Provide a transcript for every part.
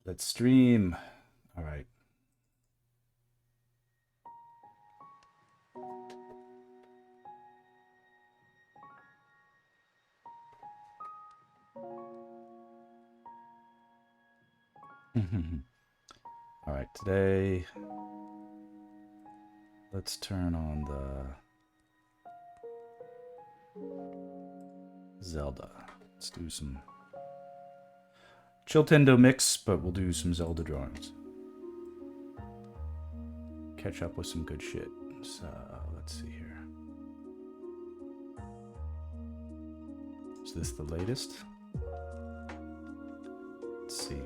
Let's stream. All right. All right, today let's turn on the Zelda. Let's do some Chiltendo mix, but we'll do some Zelda drawings. Catch up with some good shit. So let's see here. Is this the latest? Let's see.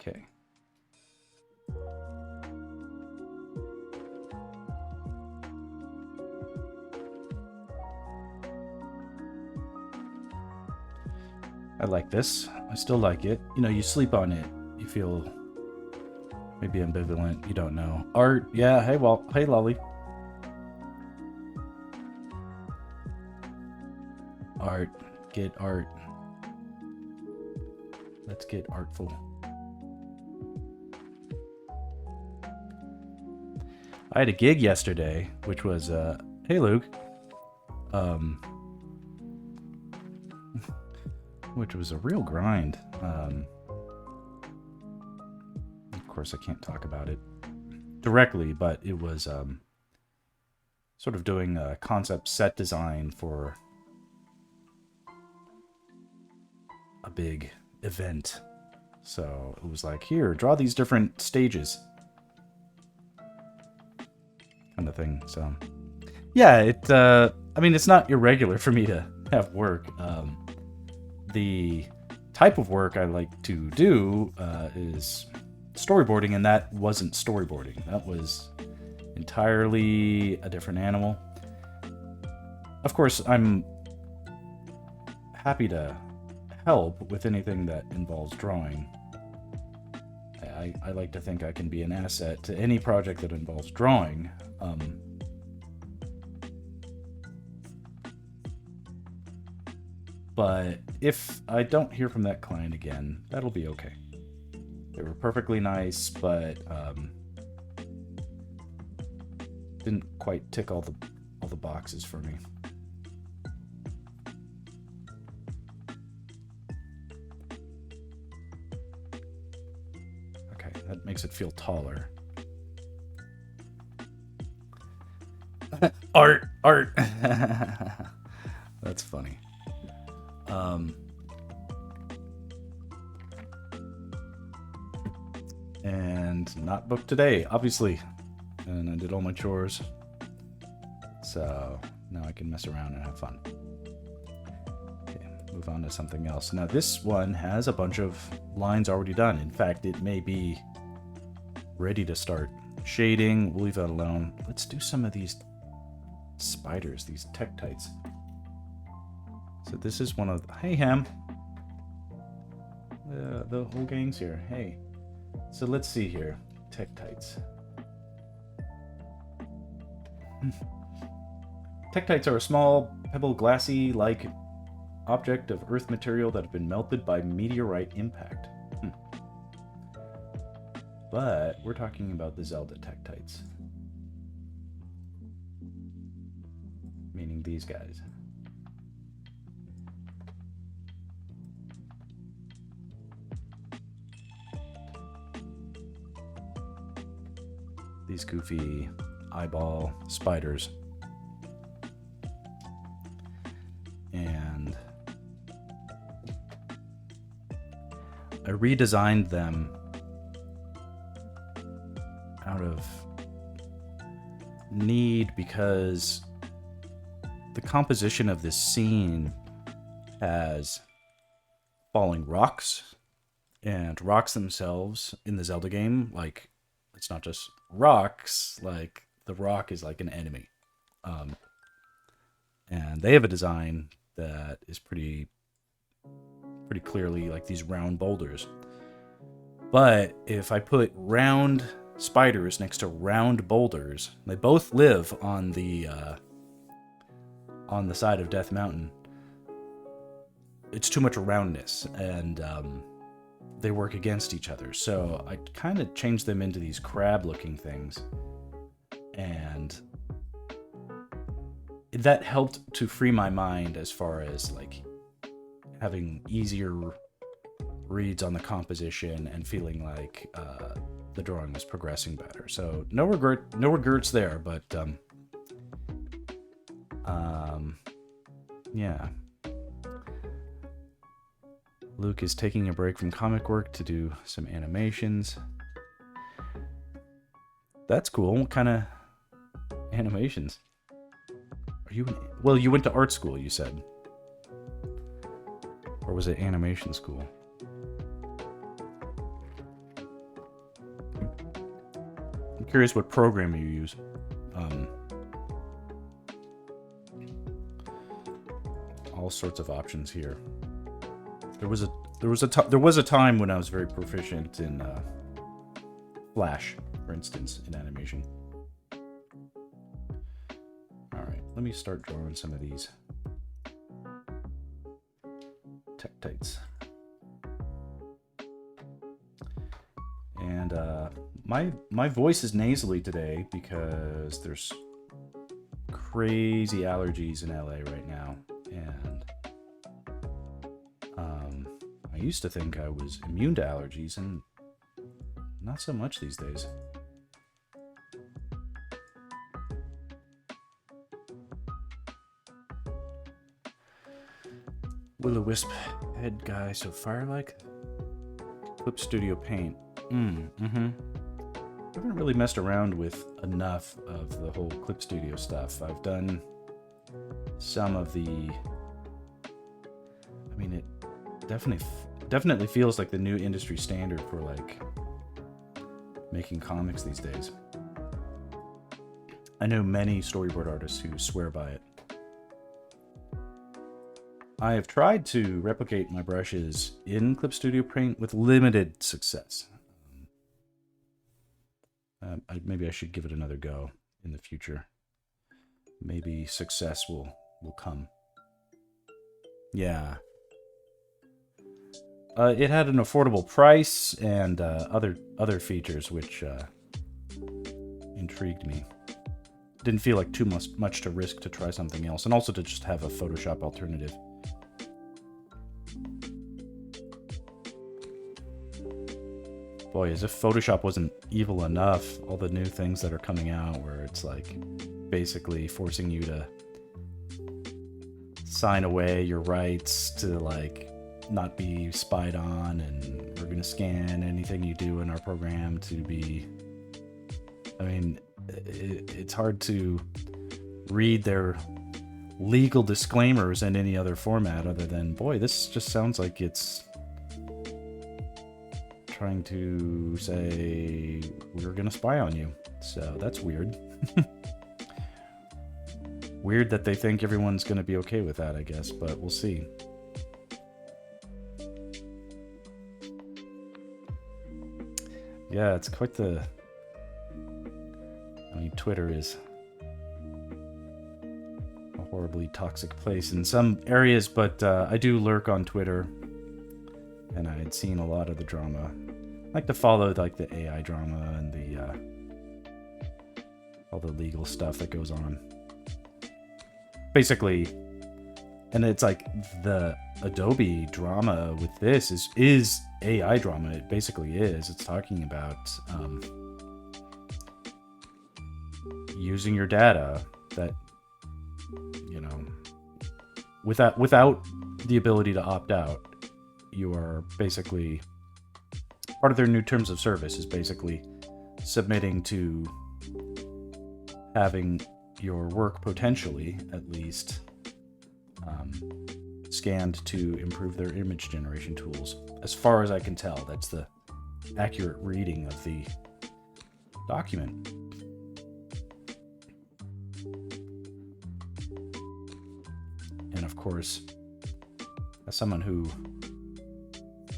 Okay. I like this. I still like it. You know, you sleep on it. You feel maybe ambivalent. You don't know. Art. Yeah. Hey, well. Hey, Lolly. Art. Get art. Let's get artful. I had a gig yesterday, which was, hey, Luke. Which was a real grind. Of course, I can't talk about it directly, but it was sort of doing a concept set design for a big event. So it was like, here, draw these different stages. Kind of thing. So yeah, I mean, it's not irregular for me to have work. The type of work I like to do is storyboarding, and that wasn't storyboarding. That was entirely a different animal. Of course, I'm happy to help with anything that involves drawing. I like to think I can be an asset to any project that involves drawing. But if I don't hear from that client again, that'll be okay. They were perfectly nice, but didn't quite tick all the boxes for me. Okay, that makes it feel taller. Art. That's funny. And not booked today, obviously. And I did all my chores. So now I can mess around and have fun. Okay, move on to something else. Now this one has a bunch of lines already done. In fact, it may be ready to start shading. We'll leave that alone. Let's do some of these spiders, these Tektites. So this is one of the, hey Ham, the whole gang's here. Hey, so let's see here. Tektites. Tektites are a small pebble glassy-like object of earth material that have been melted by meteorite impact. But we're talking about the Zelda Tektites, meaning these guys. These goofy eyeball spiders. And I redesigned them out of need because the composition of this scene has falling rocks, and rocks themselves in the Zelda game, like, it's not just rocks, like, the rock is like an enemy. And they have a design that is pretty clearly like these round boulders. But if I put round spiders next to round boulders, they both live on the side of Death Mountain. It's too much roundness, and they work against each other. So I kind of changed them into these crab-looking things, and that helped to free my mind as far as like having easier reads on the composition and feeling like the drawing was progressing better. So no regrets there, but yeah. Luke is taking a break from comic work to do some animations. That's cool. What kind of animations? Are you? Well, you went to art school, you said. Or was it animation school? I'm curious what program you use. All sorts of options here. There was a time when I was very proficient in Flash, for instance, in animation. All right, let me start drawing some of these Tektites. And my voice is nasally today because there's crazy allergies in LA right now, and I used to think I was immune to allergies, and not so much these days. Will-o-wisp head guy, so fire-like? Clip Studio Paint. I haven't really messed around with enough of the whole Clip Studio stuff. I've done some of the... I mean, it definitely feels like the new industry standard for, like, making comics these days. I know many storyboard artists who swear by it. I have tried to replicate my brushes in Clip Studio Paint with limited success. Maybe I should give it another go in the future. Maybe success will come. Yeah. It had an affordable price and other features which intrigued me. Didn't feel like too much to risk to try something else, and also to just have a Photoshop alternative. Boy, as if Photoshop wasn't evil enough, all the new things that are coming out where it's like basically forcing you to sign away your rights to like not be spied on, and we're going to scan anything you do in our program to be... I mean, it's hard to read their legal disclaimers in any other format other than, boy, this just sounds like it's trying to say we're gonna spy on you. So that's weird. Weird that they think everyone's gonna be okay with that, I guess, but we'll see. Yeah, it's quite the... I mean, Twitter is a horribly toxic place in some areas, but I do lurk on Twitter, and I had seen a lot of the drama. I like to follow like the AI drama and the all the legal stuff that goes on. Basically, and it's like the Adobe drama with this is AI drama. It basically is. It's talking about using your data that, you know, without the ability to opt out, you are basically part of their new terms of service is basically submitting to having your work potentially, at least, scanned to improve their image generation tools. As far as I can tell, that's the accurate reading of the document. And of course, as someone who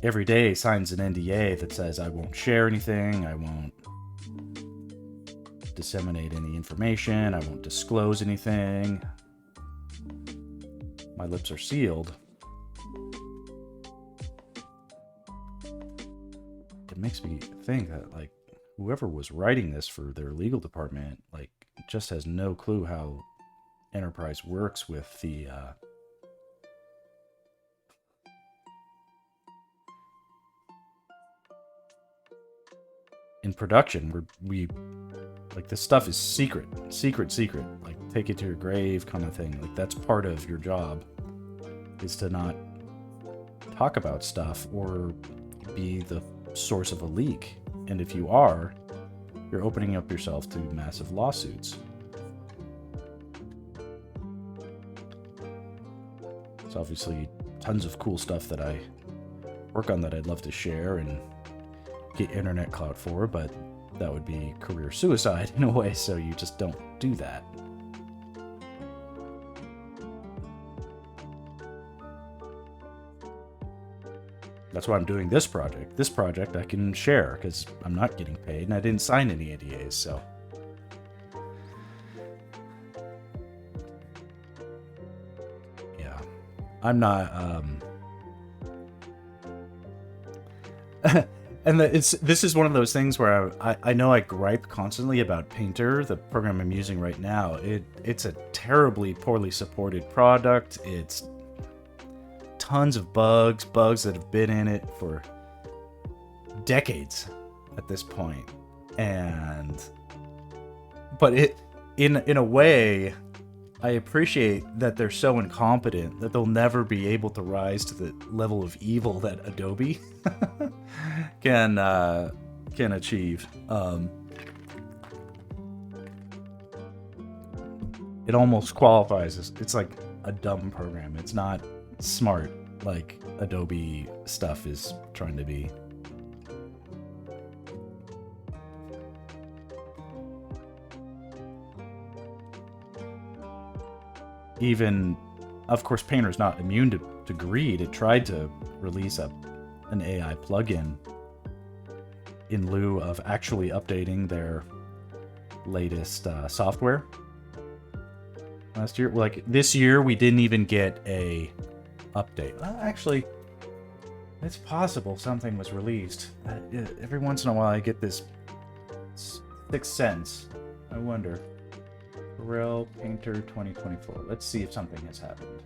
every day signs an NDA that says I won't share anything, I won't disseminate any information, I won't disclose anything, my lips are sealed. It makes me think that, like, whoever was writing this for their legal department, like, just has no clue how enterprise works with the in production, where we like, this stuff is secret, like, take it to your grave kind of thing. Like, that's part of your job, is to not talk about stuff or be the source of a leak. And if you are, you're opening up yourself to massive lawsuits. There's obviously tons of cool stuff that I work on that I'd love to share and get internet clout for, but that would be career suicide in a way, so you just don't do that. That's why I'm doing this project. This project I can share because I'm not getting paid and I didn't sign any NDAs, so. Yeah. I'm not, and this is one of those things where I know I gripe constantly about Painter, the program I'm using right now. It's a terribly poorly supported product. It's tons of bugs that have been in it for decades at this point. But in a way, I appreciate that they're so incompetent that they'll never be able to rise to the level of evil that Adobe can achieve. It almost qualifies as, it's like a dumb program. It's not smart like Adobe stuff is trying to be. Even, of course, Painter's not immune to greed. It tried to release an AI plugin in lieu of actually updating their latest software last year. Like, this year, we didn't even get a update. Actually, it's possible something was released. Every once in a while, I get this sixth sense. I wonder. Corel Painter 2024. Let's see if something has happened.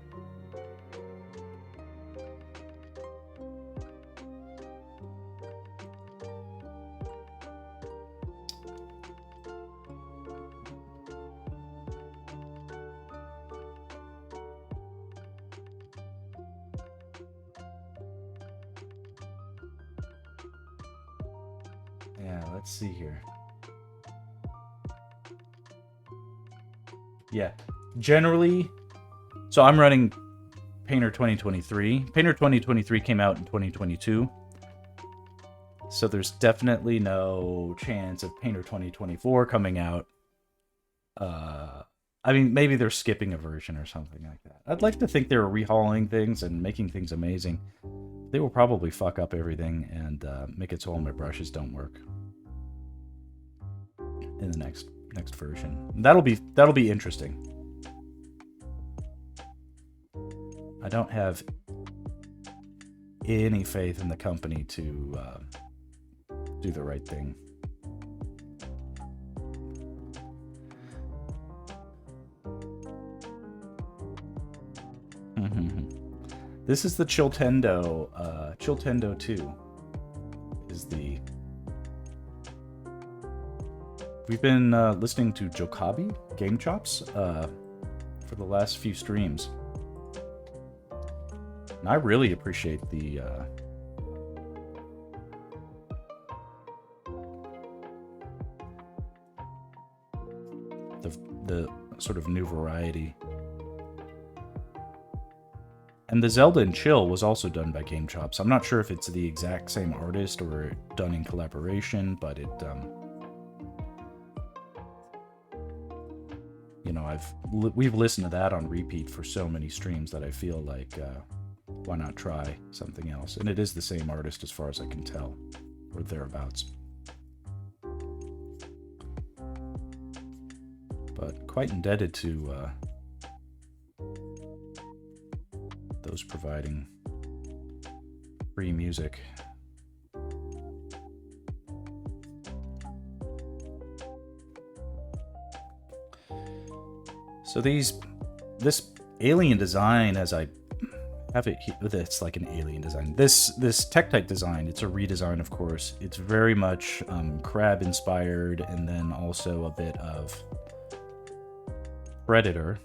Yeah, let's see here. Yeah, generally, so I'm running Painter 2023. Painter 2023 came out in 2022. So there's definitely no chance of Painter 2024 coming out. I mean, maybe they're skipping a version or something like that. I'd like to think they're rehauling things and making things amazing. They will probably fuck up everything and make it so all my brushes don't work in the next version. That'll be interesting. I don't have any faith in the company to do the right thing. This is the Chiltendo. Chiltendo 2 is the. We've been listening to Jokabi Game Chops for the last few streams. And I really appreciate the the sort of new variety. And the Zelda and Chill was also done by Game Chops. I'm not sure if it's the exact same artist or done in collaboration, but it, you know, we've listened to that on repeat for so many streams that I feel like, why not try something else? And it is the same artist as far as I can tell, or thereabouts. But quite indebted to those providing free music. So this alien design, as I have it here, it's like an alien design. This Tektite design, it's a redesign, of course. It's very much crab inspired, and then also a bit of Predator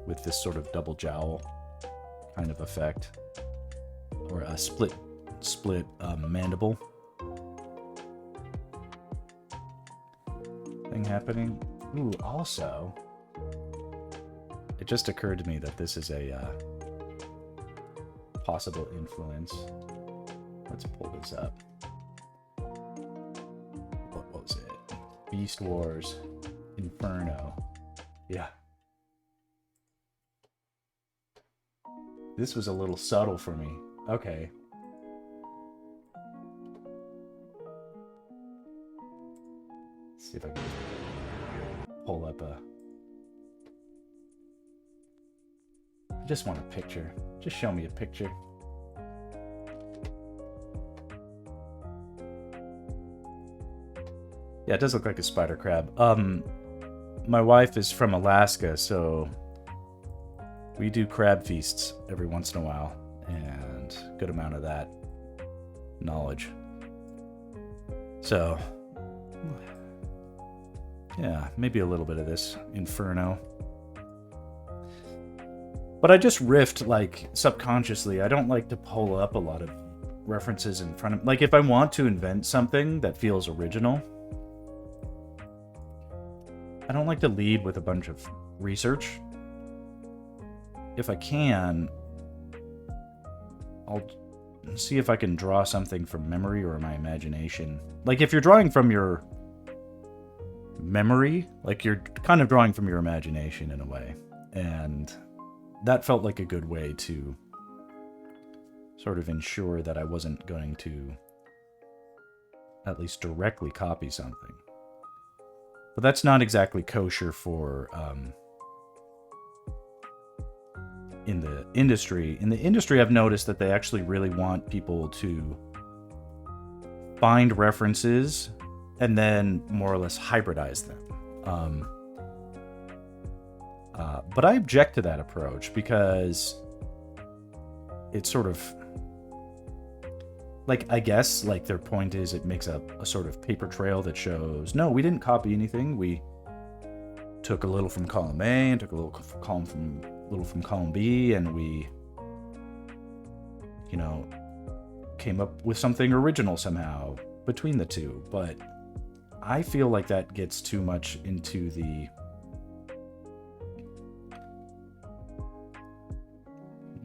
with this sort of double jowl kind of effect, or a split mandible thing happening. Ooh, also, it just occurred to me that this is a possible influence. Let's pull this up. What was it? Beast Wars, Inferno. Yeah. This was a little subtle for me. Okay. Let's see if I can pull up a... I just want a picture. Just show me a picture. Yeah, it does look like a spider crab. My wife is from Alaska, so we do crab feasts every once in a while, and a good amount of that knowledge. So, yeah, maybe a little bit of this Inferno. But I just riffed, like, subconsciously. I don't like to pull up a lot of references in front of... Like, if I want to invent something that feels original, I don't like to lead with a bunch of research. If I can, I'll see if I can draw something from memory or my imagination. Like, if you're drawing from your memory, like, you're kind of drawing from your imagination in a way. And that felt like a good way to sort of ensure that I wasn't going to at least directly copy something. But that's not exactly kosher for... in the industry. In the industry, I've noticed that they actually really want people to find references and then more or less hybridize them. But I object to that approach because it's sort of... Like, I guess, like, their point is it makes a sort of paper trail that shows, no, we didn't copy anything. We took a little from column A and took a little from column B, and we, you know, came up with something original somehow between the two. But I feel like that gets too much into the...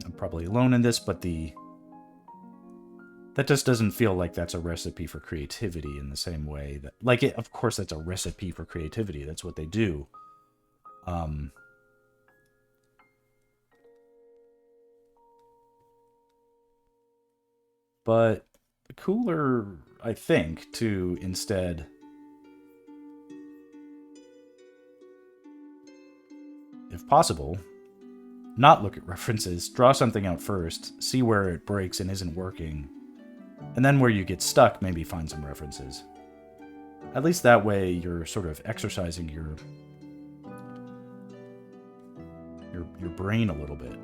I'm probably alone in this, but that just doesn't feel like that's a recipe for creativity in the same way that... Like, of course, that's a recipe for creativity. That's what they do. But cooler, I think, to instead if possible, not look at references, draw something out first, see where it breaks and isn't working, and then where you get stuck, maybe find some references. At least that way you're sort of exercising your brain a little bit.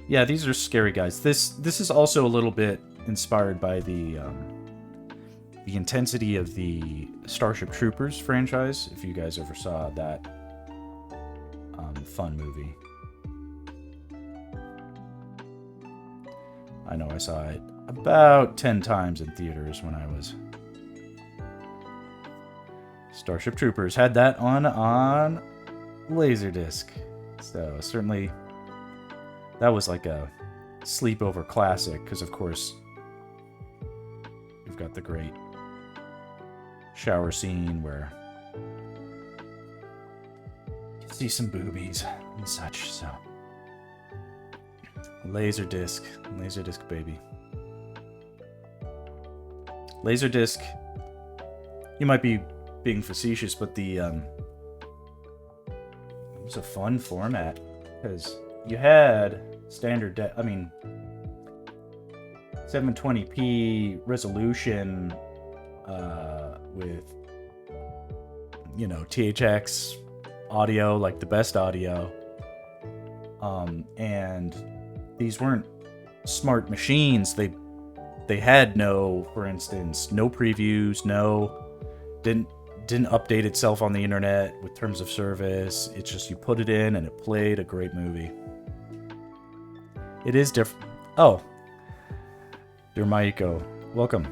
Yeah, these are scary guys. This is also a little bit inspired by the intensity of the Starship Troopers franchise, if you guys ever saw that fun movie. I know I saw it about 10 times in theaters when I was... Starship Troopers had that on Laserdisc. So certainly that was like a sleepover classic, because of course we've got the great shower scene where you see some boobies and such. So Laserdisc baby. Laserdisc, you might be being facetious, but it was a fun format because you had standard 720p resolution with THX audio, like the best audio, and these weren't smart machines. They had for instance, no previews, didn't update itself on the internet with terms of service. It's just you put it in and it played a great movie. It is different. Oh, dear Maiko, welcome.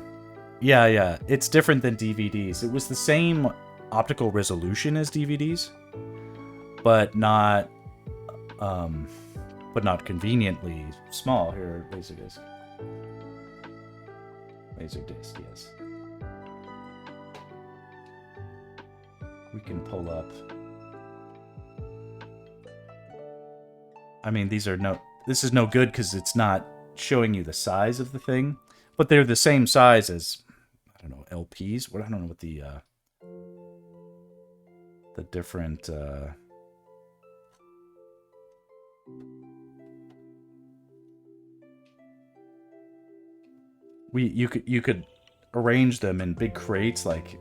Yeah, it's different than DVDs. It was the same optical resolution as DVDs, but not conveniently small. Here, Laserdisc. Laserdisc, yes. We can pull up. I mean, this is no good because it's not showing you the size of the thing, but they're the same size as, I don't know, LPs. I don't know what the different you could arrange them in big crates like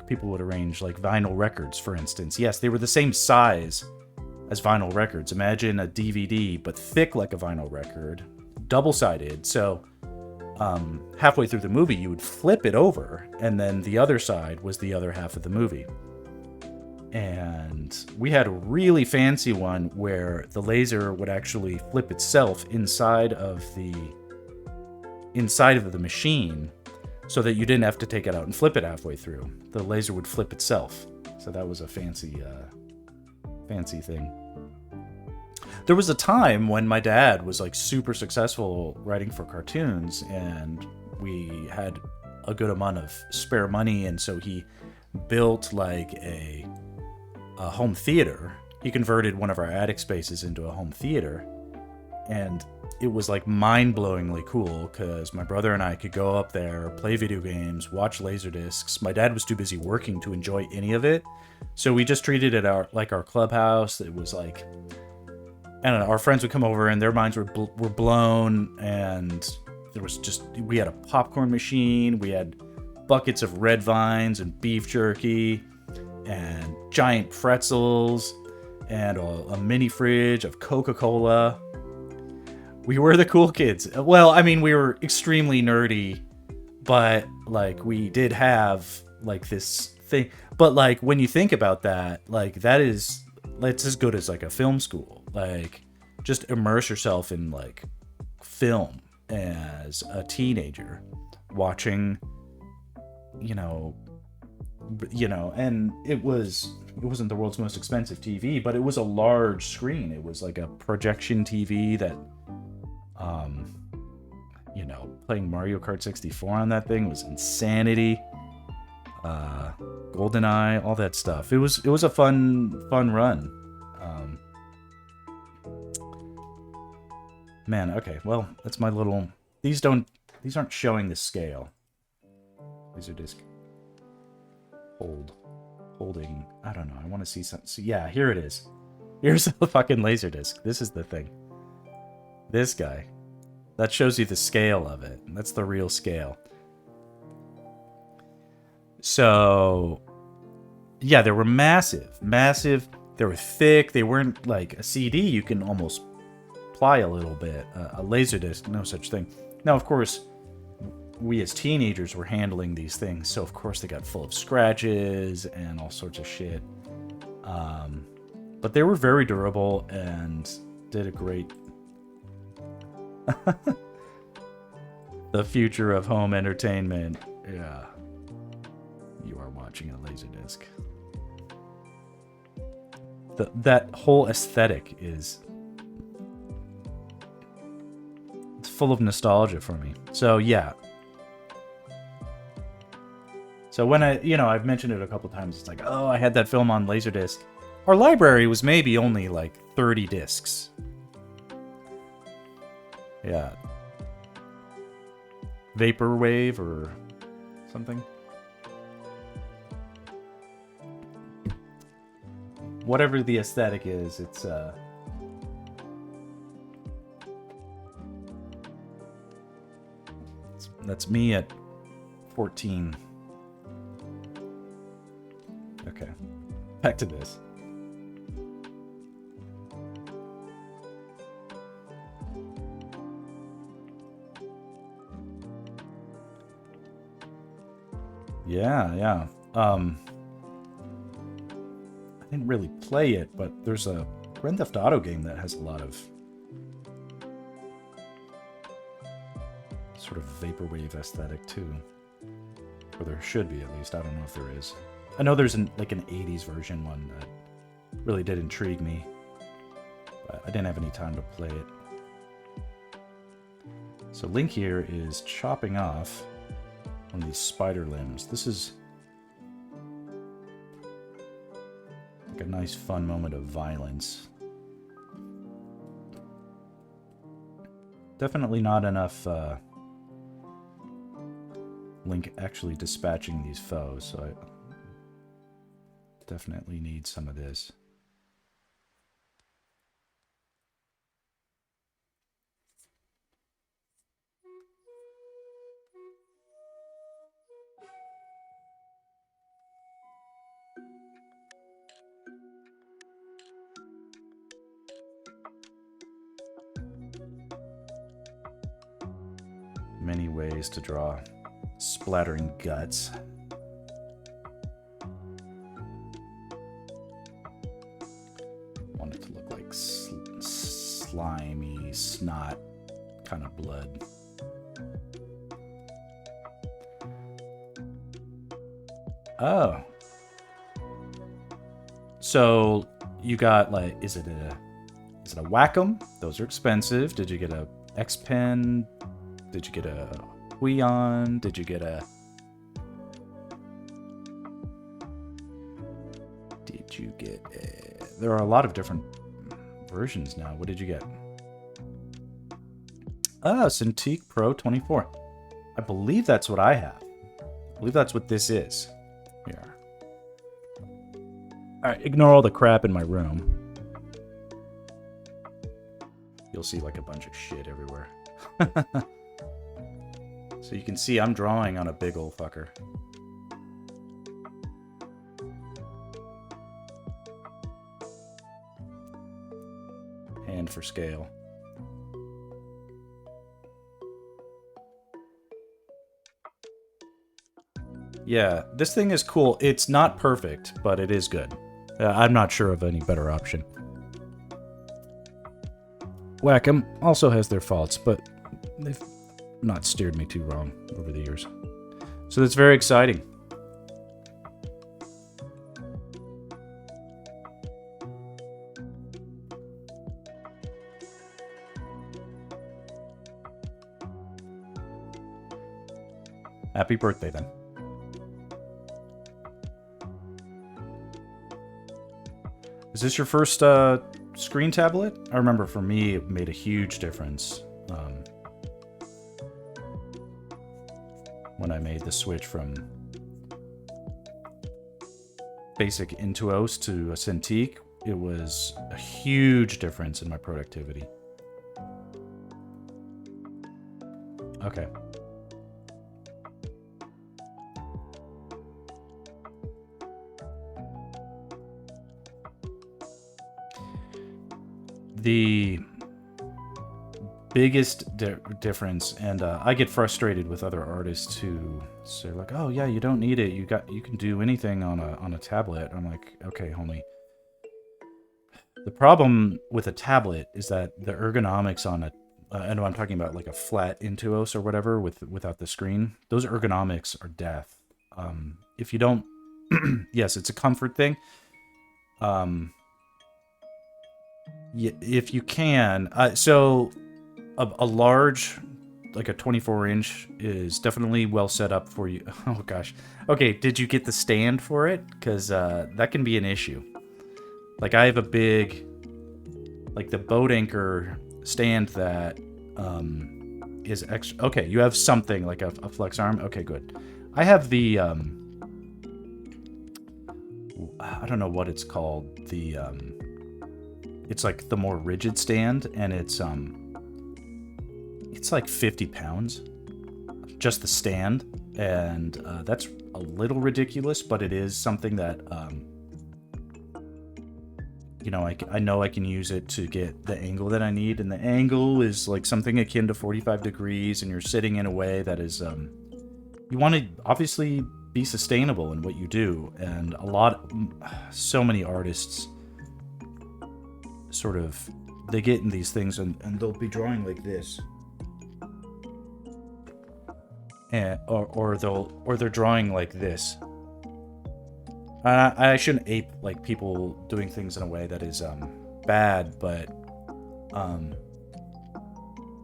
people would arrange like vinyl records, for instance. Yes, they were the same size as vinyl records. Imagine a DVD, but thick like a vinyl record, double-sided. So halfway through the movie, you would flip it over, and then the other side was the other half of the movie. And we had a really fancy one where the laser would actually flip itself inside of the machine, so that you didn't have to take it out and flip it halfway through. The laser would flip itself. So that was a fancy thing. There was a time when my dad was like super successful writing for cartoons, and we had a good amount of spare money, and so he built like a home theater. He converted one of our attic spaces into a home theater, and it was like mind-blowingly cool because my brother and I could go up there, play video games, watch Laserdiscs. My dad was too busy working to enjoy any of it, so we just treated it like our clubhouse. It was like, I don't know, our friends would come over and their minds were blown, and we had a popcorn machine, we had buckets of red vines and beef jerky and giant pretzels and a mini fridge of Coca-Cola. We were the cool kids. Well, I mean, we were extremely nerdy, but like we did have like this thing. But like when you think about that, like that's as good as like a film school. Like just immerse yourself in like film as a teenager, watching, and it wasn't the world's most expensive TV, but it was a large screen. It was like a projection TV that, playing Mario Kart 64 on that thing was insanity. GoldenEye, all that stuff. It was a fun run. Man, okay, well, that's my little. These aren't showing the scale. These are just holding. I don't know. I want to see something. So yeah, here it is. Here's the fucking Laserdisc. This is the thing. This guy. That shows you the scale of it. That's the real scale. So, yeah, they were massive. They were thick. They weren't like a CD. You can almost ply a little bit. A Laserdisc, no such thing. Now, of course, we as teenagers were handling these things, so of course they got full of scratches and all sorts of shit. But they were very durable and did a great... The future of home entertainment. Yeah. You are watching a Laserdisc. That whole aesthetic is... It's full of nostalgia for me. So, yeah. So when I've mentioned it a couple times, it's like, oh, I had that film on Laserdisc. Our library was maybe only like 30 discs. Yeah. Vaporwave or something. Whatever the aesthetic is, it's that's me at 14. Okay. Back to this. Yeah. I didn't really play it, but there's a Grand Theft Auto game that has a lot of sort of vaporwave aesthetic too. Or there should be, at least. I don't know if there is. I know there's like an 80s version one that really did intrigue me, but I didn't have any time to play it. So Link here is chopping off one of these spider limbs. This is like a nice fun moment of violence. Definitely not enough Link actually dispatching these foes, so I definitely need some of this. Many ways to draw splattering guts. Want it to look like slimy, snot kind of blood. Oh. So you got like, is it a Wacom? Those are expensive. Did you get a X Pen? Did you get a Huion? Did you get a... There are a lot of different versions now. What did you get? Ah, Cintiq Pro 24. I believe that's what I have. I believe that's what this is. Here. Alright, ignore all the crap in my room. You'll see like a bunch of shit everywhere. So you can see I'm drawing on a big old fucker. Hand for scale. Yeah, this thing is cool. It's not perfect, but it is good. I'm not sure of any better option. Wacom also has their faults, but they've not steered me too wrong over the years. So that's very exciting. Happy birthday, then. Is this your first screen tablet? I remember for me, it made a huge difference when I made the switch from basic Intuos to a Cintiq. It was a huge difference in my productivity. Okay. The biggest difference, and I get frustrated with other artists who say like, "Oh yeah, you don't need it. You can do anything on a tablet." I'm like, "Okay, homie." The problem with a tablet is that the ergonomics on I know I'm talking about like a flat Intuos or whatever without the screen. Those ergonomics are death. If you don't, yes, it's a comfort thing. If you can, so a large, like a 24-inch, is definitely well set up for you. Oh gosh. Okay, did you get the stand for it? Because that can be an issue. Like I have a big, like the boat anchor stand that is extra. Okay, you have something like a flex arm. Okay, good. I have the I don't know what it's called. The it's like the more rigid stand, and it's like 50 pounds, just the stand, and that's a little ridiculous, but it is something that you know, I know I can use it to get the angle that I need, and the angle is like something akin to 45 degrees, and you're sitting in a way that is, you want to obviously be sustainable in what you do, and so many artists sort of, they get in these things and they'll be drawing like this. And, or they're drawing like this. I shouldn't ape like people doing things in a way that is bad, but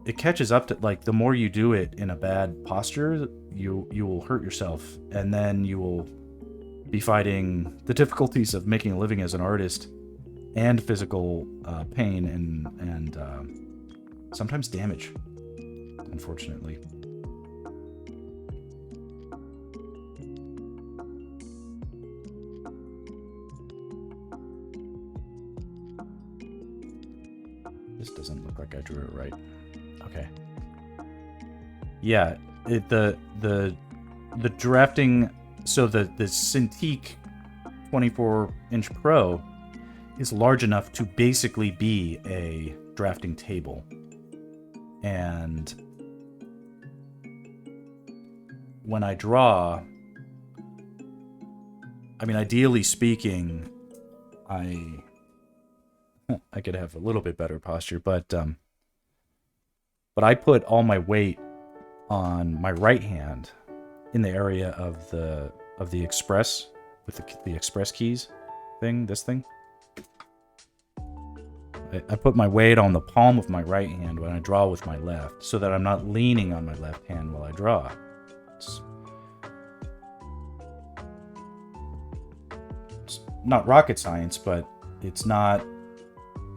it catches up to, like, the more you do it in a bad posture, you will hurt yourself, and then you will be fighting the difficulties of making a living as an artist, and physical pain and sometimes damage, unfortunately. This doesn't look like I drew it right. Okay. Yeah, the drafting. So the Cintiq 24-inch Pro is large enough to basically be a drafting table, and when I draw, I mean, ideally speaking, I could have a little bit better posture, but I put all my weight on my right hand in the area of the express, with the express keys thing, this thing. I put my weight on the palm of my right hand when I draw with my left, so that I'm not leaning on my left hand while I draw. It's not rocket science, but it's not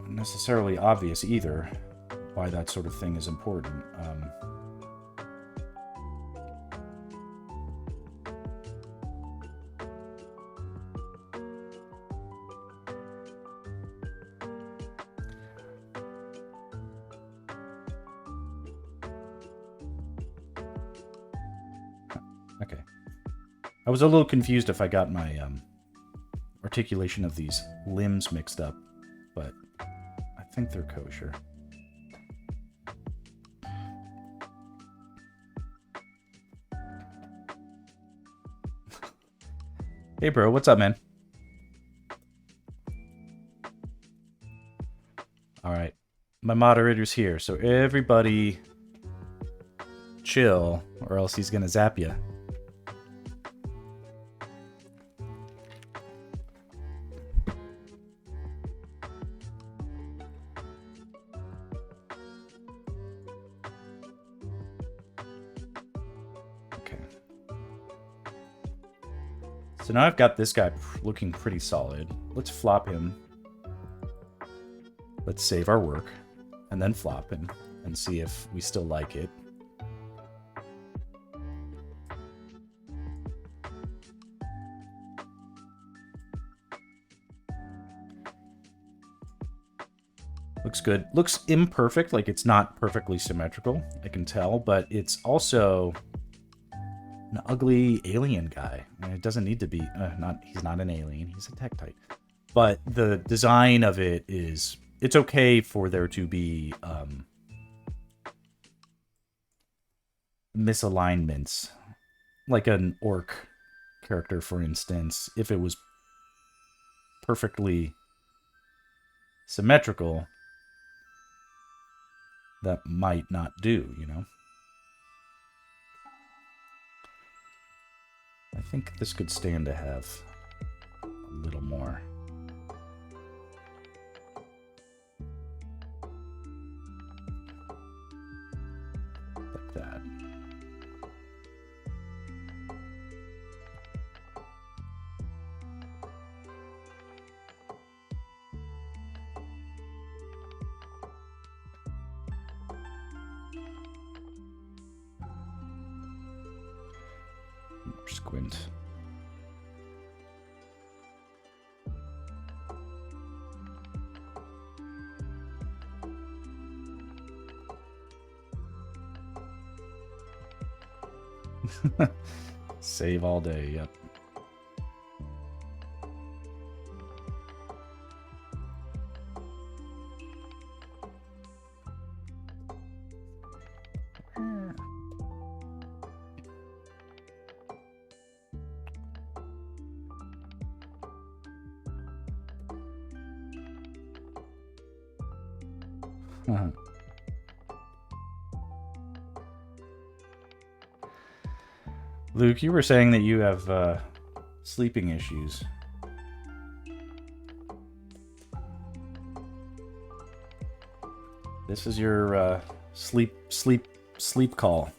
necessarily obvious either why that sort of thing is important. Okay. I was a little confused if I got my articulation of these limbs mixed up, but I think they're kosher. Hey bro, what's up, man? Alright. My moderator's here, so everybody chill, or else he's gonna zap you. So now I've got this guy looking pretty solid. Let's flop him. Let's save our work, and then flop him, and see if we still like it. Looks good. Looks imperfect, like it's not perfectly symmetrical, I can tell, but it's also an ugly alien guy. I mean, it doesn't need to be, he's not an alien, he's a Tektite. But the design of it is, it's okay for there to be misalignments. Like an orc character, for instance, if it was perfectly symmetrical, that might not do, you know? I think this could stand to have a little more. Like that. Squint. Save all day, yep. Luke, you were saying that you have sleeping issues. This is your sleep call.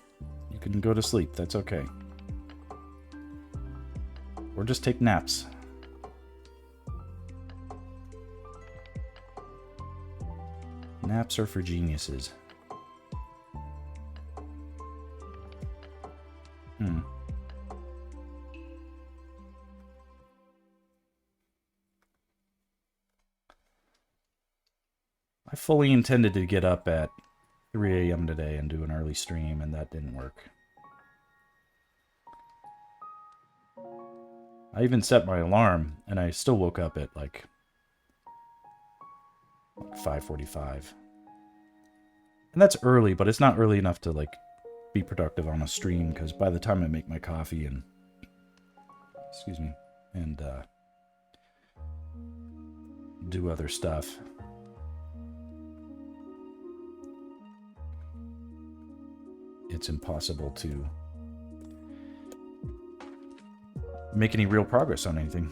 You can go to sleep. That's okay. Or just take naps. Naps are for geniuses. I fully intended to get up at 3 a.m. today and do an early stream, and that didn't work. I even set my alarm, and I still woke up at like 5:45. And that's early, but it's not early enough to like be productive on a stream, because by the time I make my coffee and do other stuff, it's impossible to make any real progress on anything.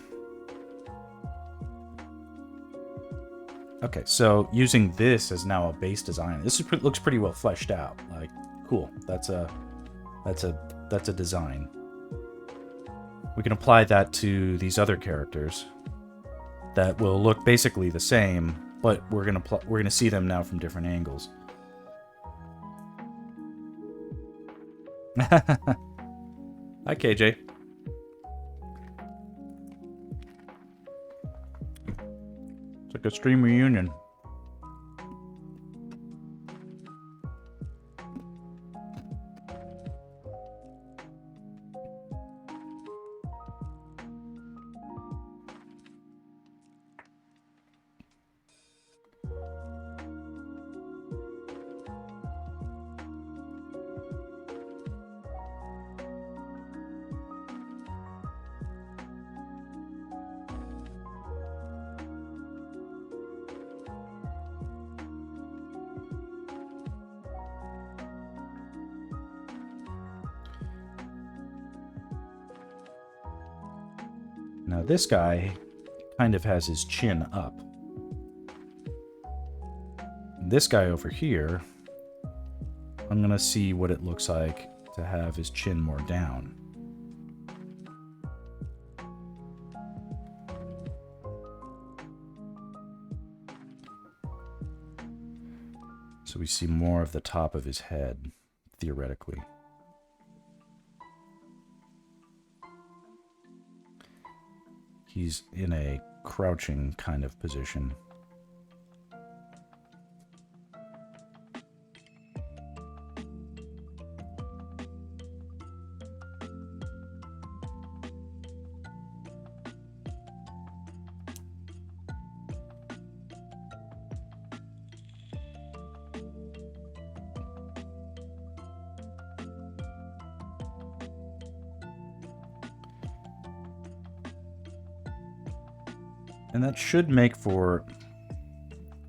Okay, so using this as now a base design, this looks pretty well fleshed out. Like, cool. That's a design. We can apply that to these other characters that will look basically the same, but we're gonna see them now from different angles. Hi, KJ. It's like a stream reunion. Now this guy kind of has his chin up. This guy over here, I'm gonna see what it looks like to have his chin more down. So we see more of the top of his head, theoretically. He's in a crouching kind of position. And that should make for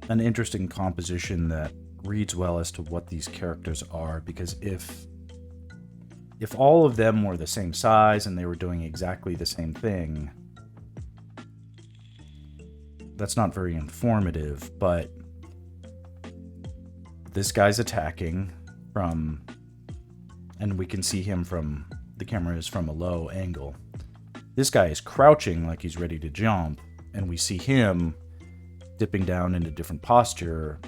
an interesting composition that reads well as to what these characters are, because if all of them were the same size and they were doing exactly the same thing, that's not very informative. But this guy's attacking from, and we can see him from, the camera is from a low angle. This guy is crouching like he's ready to jump, and we see him dipping down into different posture,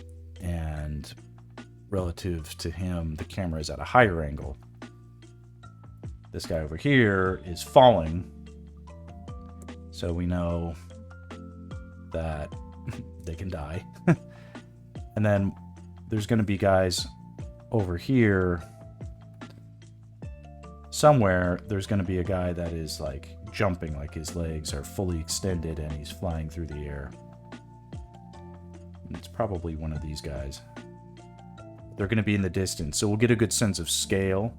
and relative to him, the camera is at a higher angle. This guy over here is falling, so we know that they can die. And then there's going to be guys over here. Somewhere there's going to be a guy that is like jumping, like his legs are fully extended and he's flying through the air. And it's probably one of these guys. They're going to be in the distance, so we'll get a good sense of scale.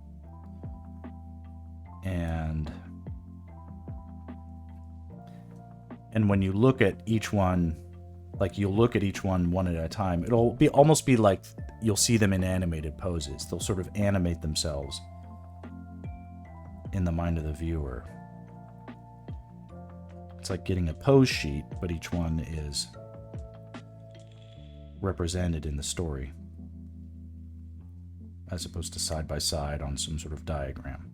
And when you look at each one, like you'll look at each one at a time, it'll be almost be like you'll see them in animated poses. They'll sort of animate themselves in the mind of the viewer. It's like getting a pose sheet, but each one is represented in the story, as opposed to side by side on some sort of diagram.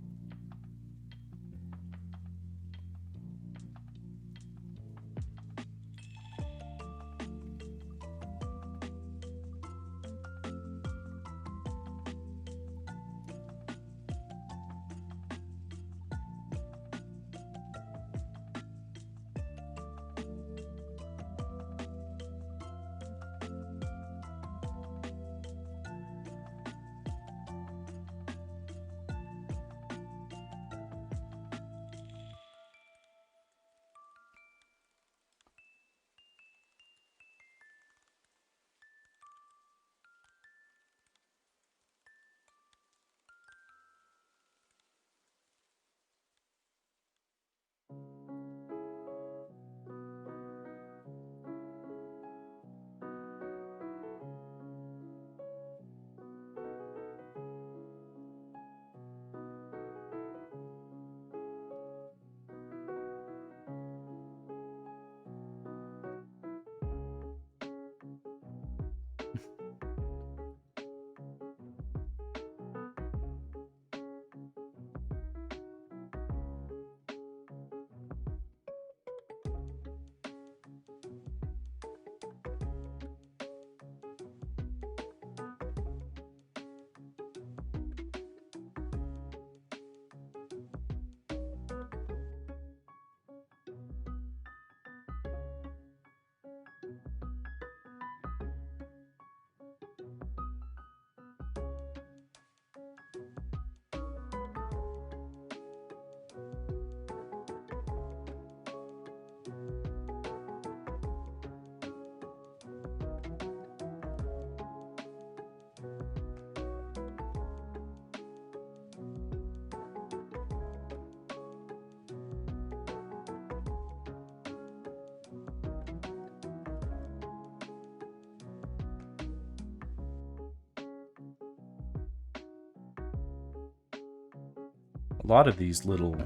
A lot of these little,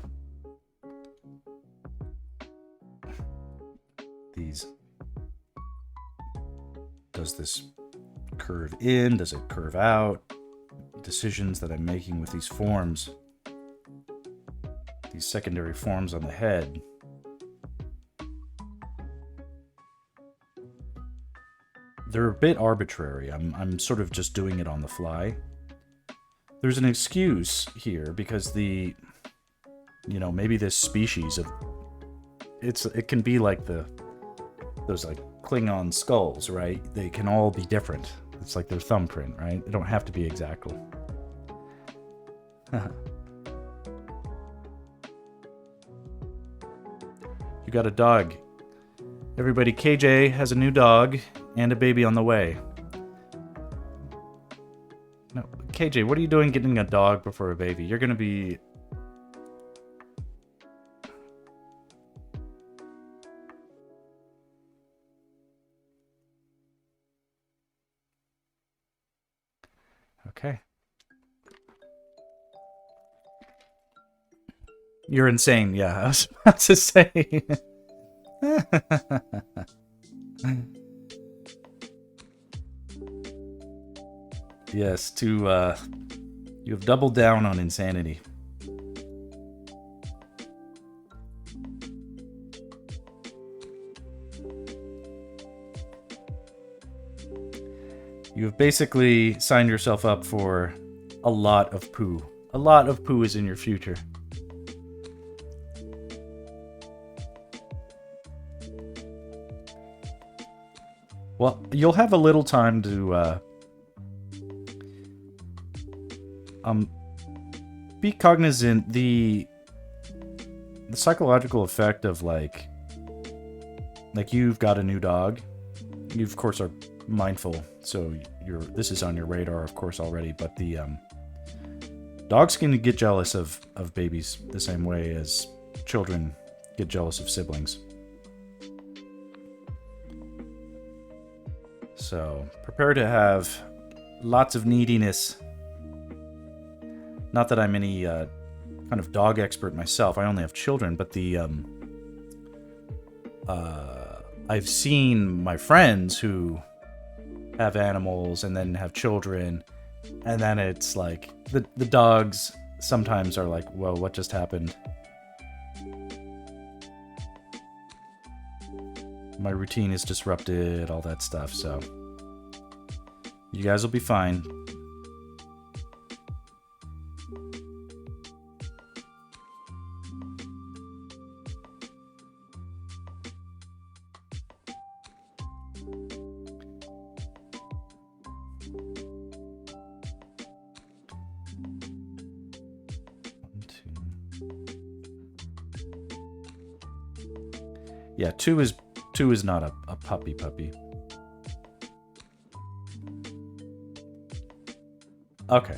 does this curve in? Does it curve out? Decisions that I'm making with these forms, these secondary forms on the head. They're a bit arbitrary. I'm sort of just doing it on the fly. There's an excuse here because maybe this species of, it can be like those like Klingon skulls, right? They can all be different. It's like their thumbprint, right? They don't have to be exact. You got a dog. Everybody, KJ has a new dog and a baby on the way. No, KJ, what are you doing getting a dog before a baby? You're gonna be... Okay. You're insane. Yeah, I was about to say. Yes, you have doubled down on insanity. You have basically signed yourself up for a lot of poo. A lot of poo is in your future. Well, you'll have a little time to be cognizant the psychological effect of like you've got a new dog. You of course are mindful, so this is on your radar of course already, but the dogs can get jealous of babies the same way as children get jealous of siblings. So prepare to have lots of neediness. Not that I'm any kind of dog expert myself. I only have children, but I've seen my friends who have animals and then have children, and then it's like the dogs sometimes are like, whoa, what just happened? My routine is disrupted, all that stuff, so you guys will be fine. Yeah, two is not a puppy. Okay.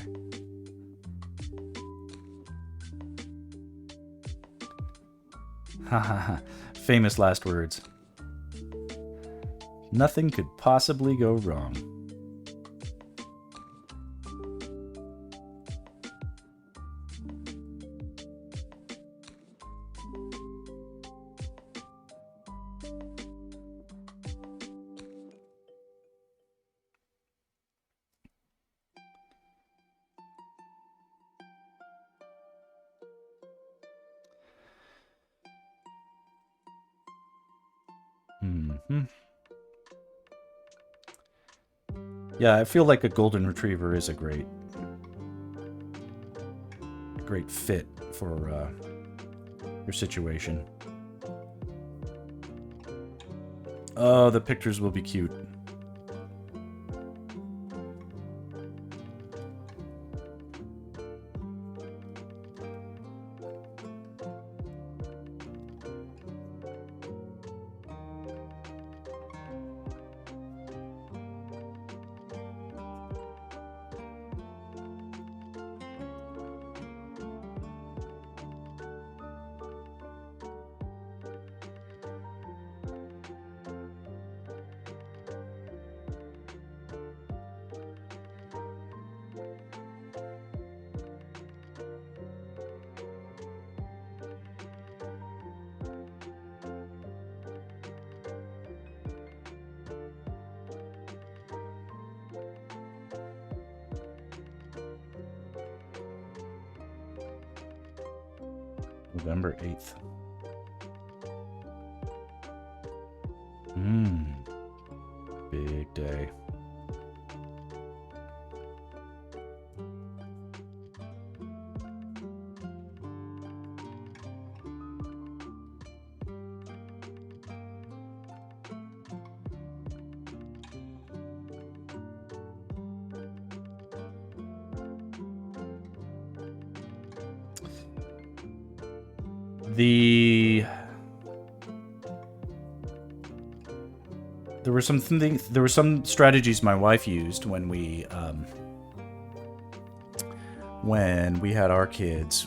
Haha. Famous last words. Nothing could possibly go wrong. Yeah, I feel like a golden retriever is a great fit for your situation. Oh, the pictures will be cute. November 8th. Big day. There were some strategies my wife used when we had our kids.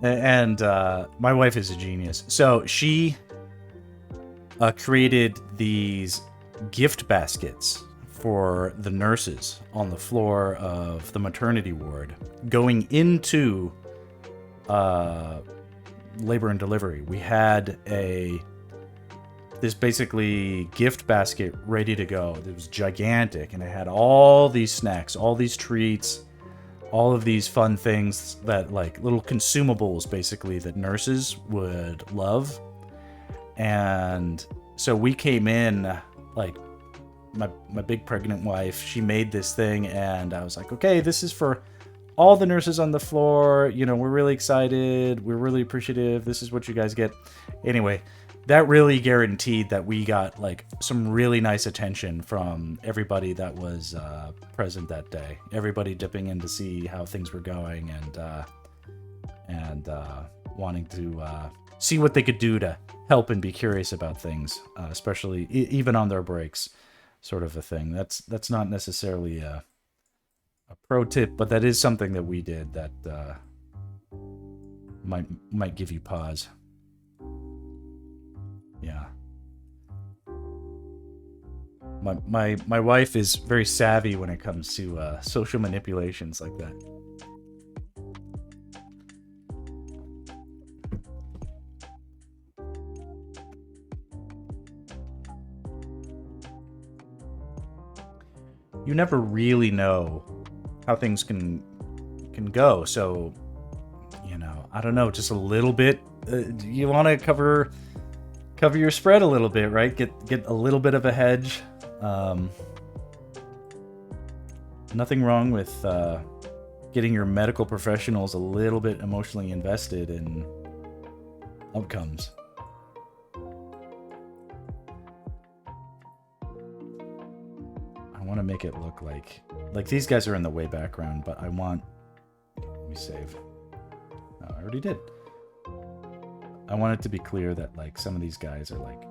And my wife is a genius. So she created these gift baskets for the nurses on the floor of the maternity ward going into labor and delivery. We had this basically gift basket ready to go. It was gigantic, and it had all these snacks, all these treats, all of these fun things that, like, little consumables basically that nurses would love. And so we came in, like, my big pregnant wife, she made this thing, and I was like, okay, this is for all the nurses on the floor. You know, we're really excited. We're really appreciative. This is what you guys get. Anyway, that really guaranteed that we got, like, some really nice attention from everybody that was present that day. Everybody dipping in to see how things were going and wanting to see what they could do to help and be curious about things, especially even on their breaks, sort of a thing. That's not necessarily a pro tip, but that is something that we did that might give you pause. Yeah. My wife is very savvy when it comes to social manipulations like that. You never really know how things can go, so, you know, I don't know, just a little bit. You want to cover your spread a little bit, right? Get a little bit of a hedge. Nothing wrong with getting your medical professionals a little bit emotionally invested in outcomes. I want to make it look like these guys are in the way background, but I want... Let me save. No, I already did. I want it to be clear that, like, some of these guys are, like,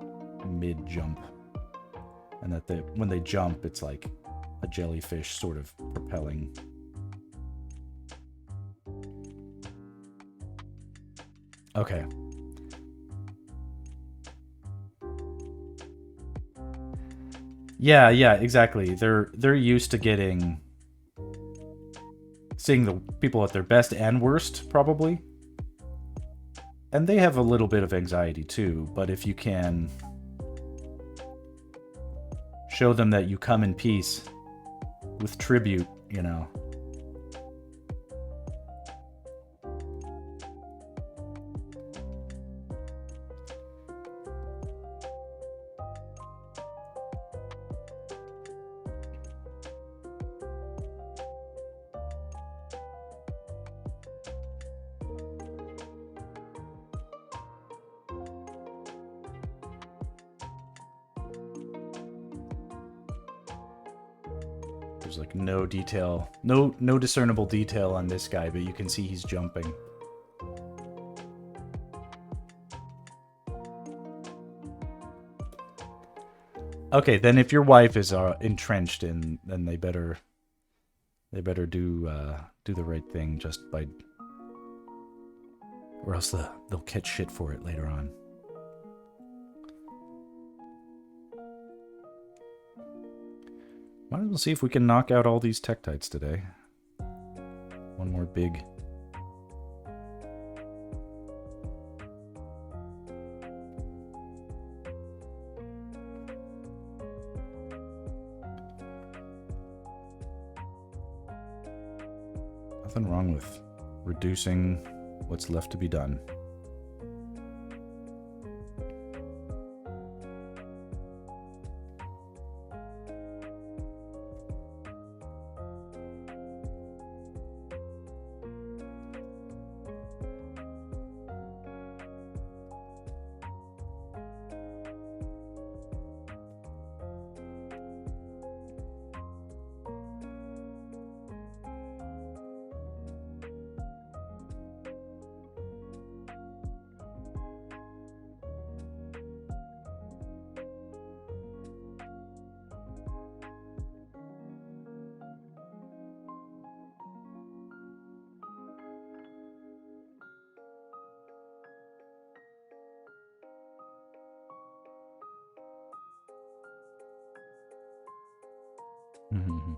mid-jump, and that when they jump, it's like a jellyfish sort of propelling. Okay. Yeah, exactly. They're used to seeing the people at their best and worst, probably. And they have a little bit of anxiety too, but if you can show them that you come in peace with tribute, you know. There's like no detail, no discernible detail on this guy, but you can see he's jumping. Okay, then if your wife is entrenched in, then they better do the right thing just by, or else they'll catch shit for it later on. Might as well see if we can knock out all these Tektites today. One more big... Nothing wrong with reducing what's left to be done. Mm-hmm.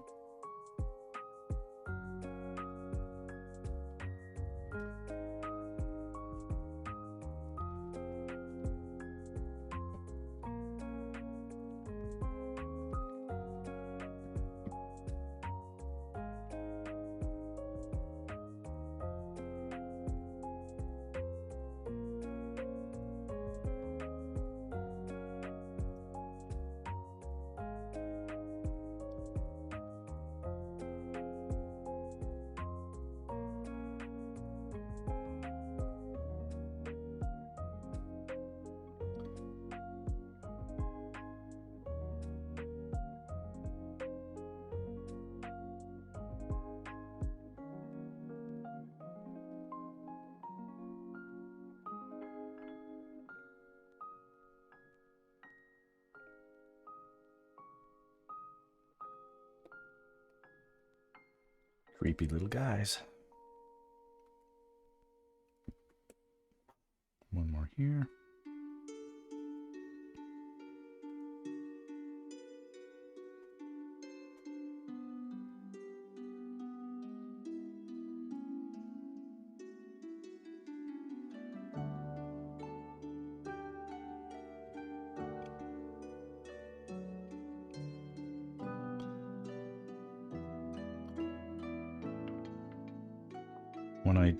Creepy little guys. One more here. When I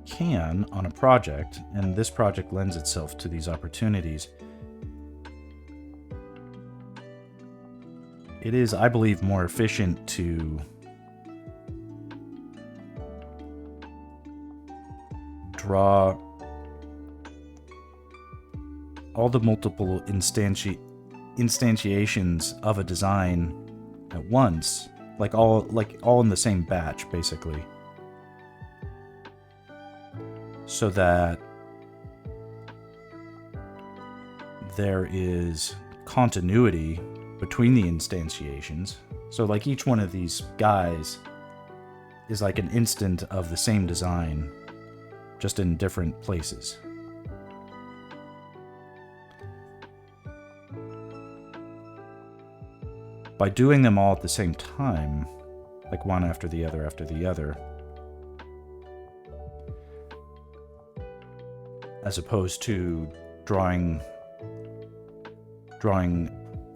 can on a project, and this project lends itself to these opportunities, it is, I believe, more efficient to draw all the multiple instantiations of a design at once, like all in the same batch, basically, so that there is continuity between the instantiations. So like each one of these guys is like an instant of the same design, just in different places. By doing them all at the same time, like one after the other, as opposed to drawing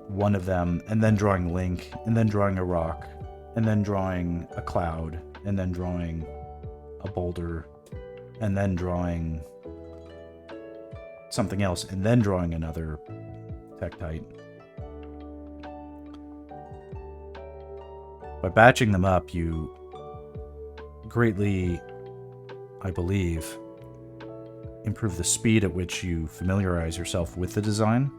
one of them, and then drawing Link, and then drawing a rock, and then drawing a cloud, and then drawing a boulder, and then drawing something else, and then drawing another Tektite. By batching them up, you greatly, I believe, improve the speed at which you familiarize yourself with the design,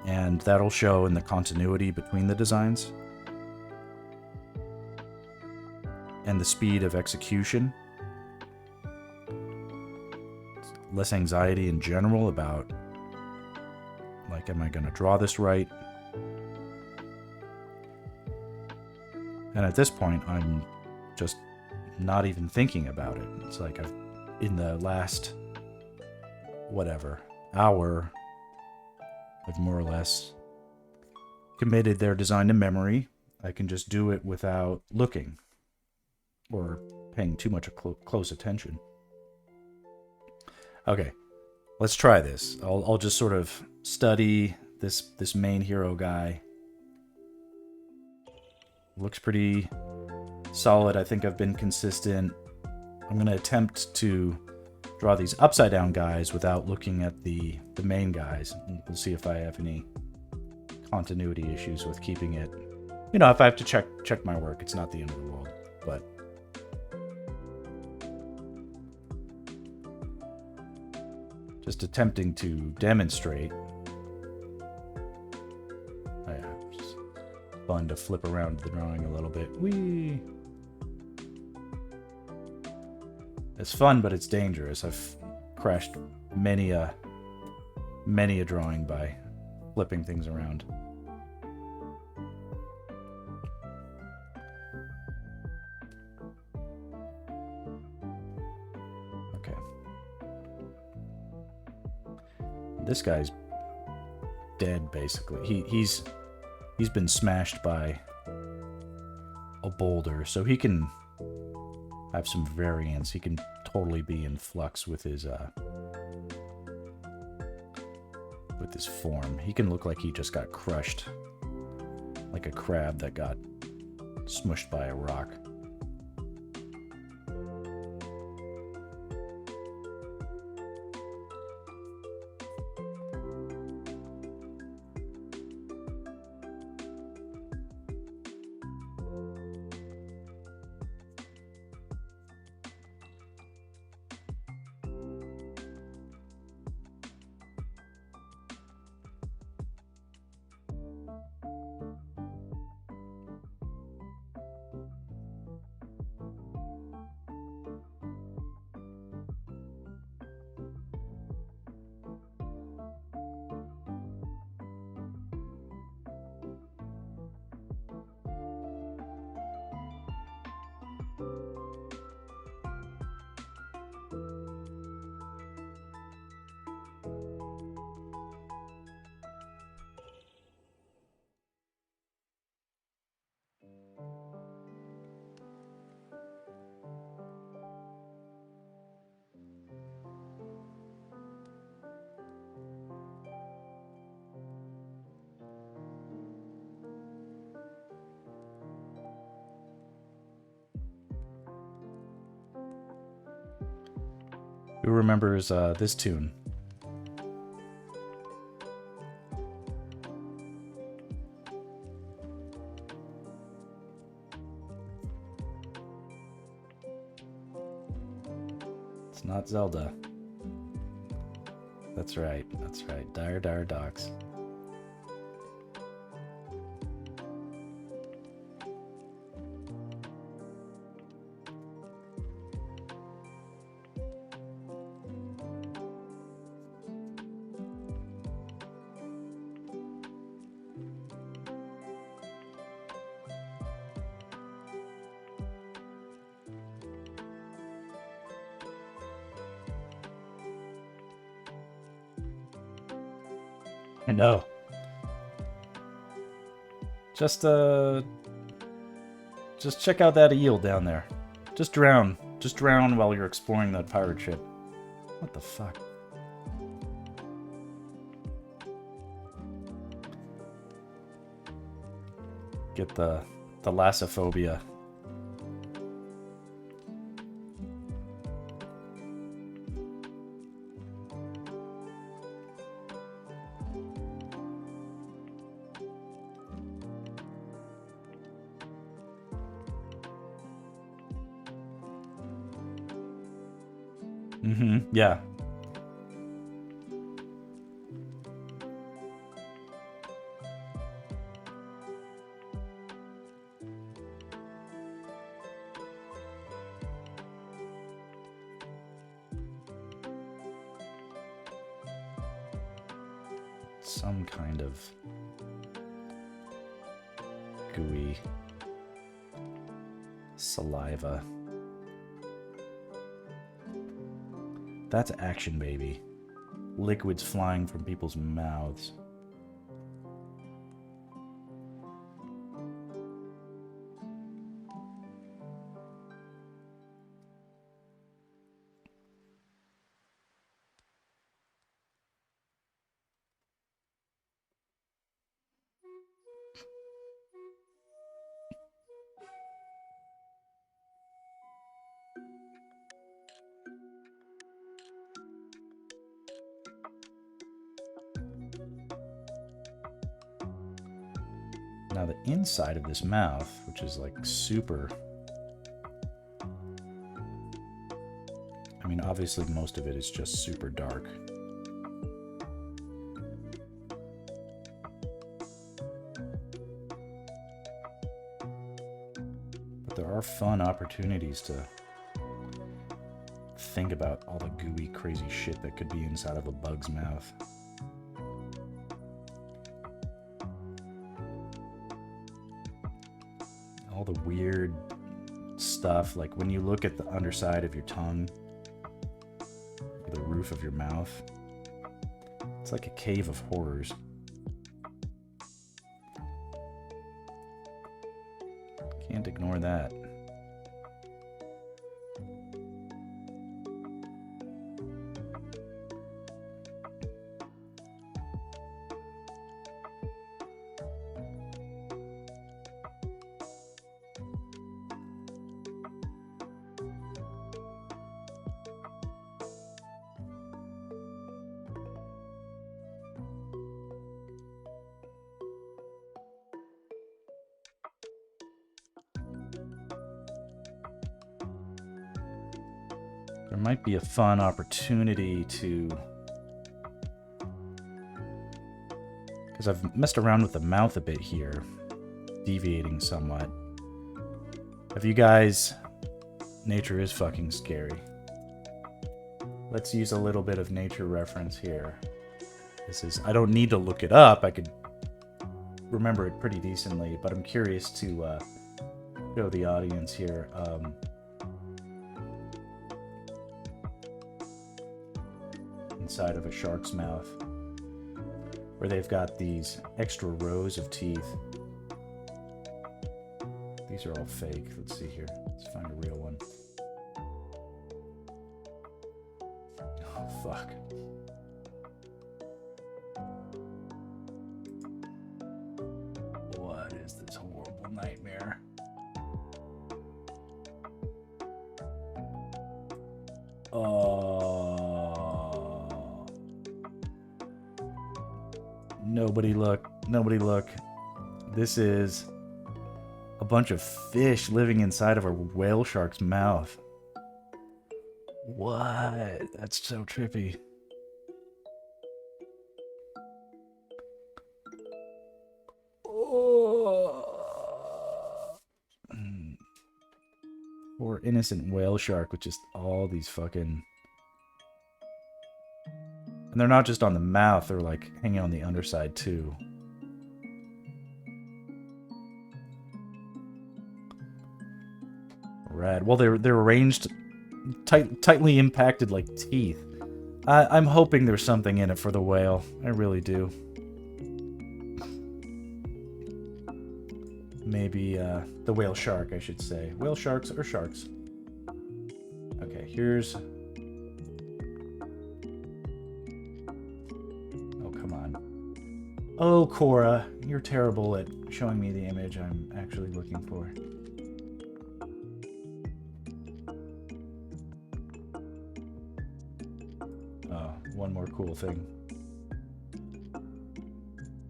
and that'll show in the continuity between the designs and the speed of execution. Less anxiety in general about, like, am I going to draw this right? And at this point, I'm just not even thinking about it. It's like in the last, hour, I've more or less committed their design to memory. I can just do it without looking or paying too much close attention. Okay, let's try this. I'll just sort of study this main hero guy. Looks pretty solid. I think I've been consistent. I'm going to attempt to draw these upside down guys without looking at the main guys. We'll see if I have any continuity issues with keeping it. You know, if I have to check my work, it's not the end of the world. But just attempting to demonstrate. Fun to flip around the drawing a little bit. Whee! It's fun, but it's dangerous. I've crashed many a drawing by flipping things around. Okay. This guy's dead, basically. He's He's been smashed by a boulder, so he can have some variance. He can totally be in flux with his form. He can look like he just got crushed, like a crab that got smushed by a rock. Who remembers this tune? It's not Zelda. That's right. That's right. Dire Dire Docks. I know. Just check out that eel down there. Just drown. Just drown while you're exploring that pirate ship. What the fuck? Get the thalassophobia. Yeah. Some kind of gooey saliva. That's action, baby. Liquids flying from people's mouths. Now the inside of this mouth, which is like super... I mean, obviously most of it is just super dark. But there are fun opportunities to think about all the gooey, crazy shit that could be inside of a bug's mouth. All the weird stuff, like when you look at the underside of your tongue, the roof of your mouth, it's like a cave of horrors. Can't ignore that. There might be a fun opportunity to... Because I've messed around with the mouth a bit here, deviating somewhat. Have you guys... Nature is fucking scary. Let's use a little bit of nature reference here. This is... I don't need to look it up. I could remember it pretty decently, but I'm curious to show the audience here. Inside of a shark's mouth, where they've got these extra rows of teeth. These are all fake. Let's see here. Let's find a real one. Oh, fuck. What is this horrible nightmare? Nobody look. Nobody look. This is a bunch of fish living inside of a whale shark's mouth. What? That's so trippy. Oh. Poor innocent whale shark with just all these fucking... And they're not just on the mouth, they're like hanging on the underside too. Rad. Well, they're arranged tightly impacted like teeth. I'm hoping there's something in it for the whale. I really do. Maybe the whale shark, I should say. Whale sharks or sharks. Okay, here's... Oh, Cora, you're terrible at showing me the image I'm actually looking for. Oh, one more cool thing.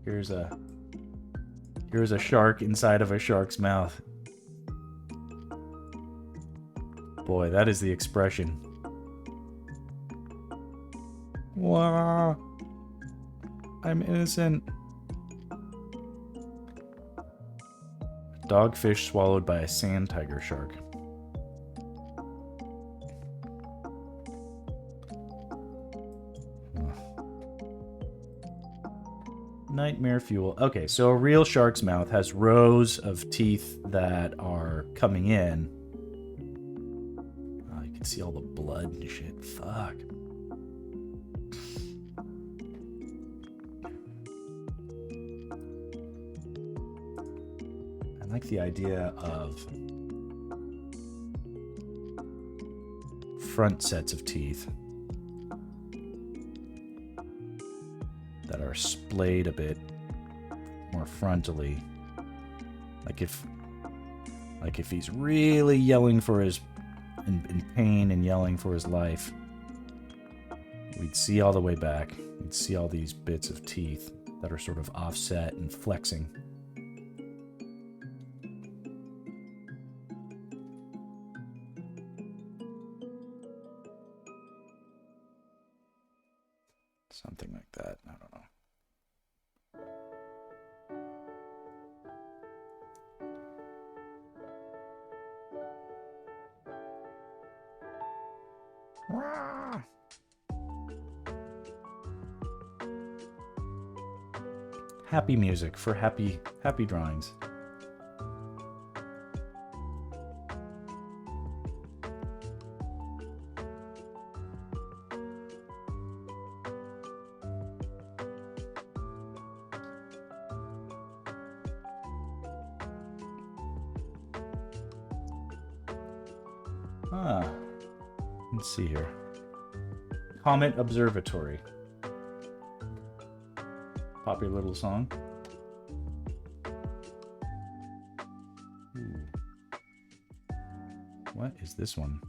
Here's a shark inside of a shark's mouth. Boy, that is the expression. Wow. I'm innocent. Dogfish swallowed by a sand tiger shark. Nightmare fuel. Okay, so a real shark's mouth has rows of teeth that are coming in. Oh, you can see all the blood and shit. Fuck. I like the idea of front sets of teeth that are splayed a bit more frontally. Like if he's really yelling for his in pain and yelling for his life, we'd see all the way back. We'd see all these bits of teeth that are sort of offset and flexing. Something like that. I don't know. Happy music for happy drawings. Ah, let's see here. Comet Observatory. Popular little song. Ooh. What is this one?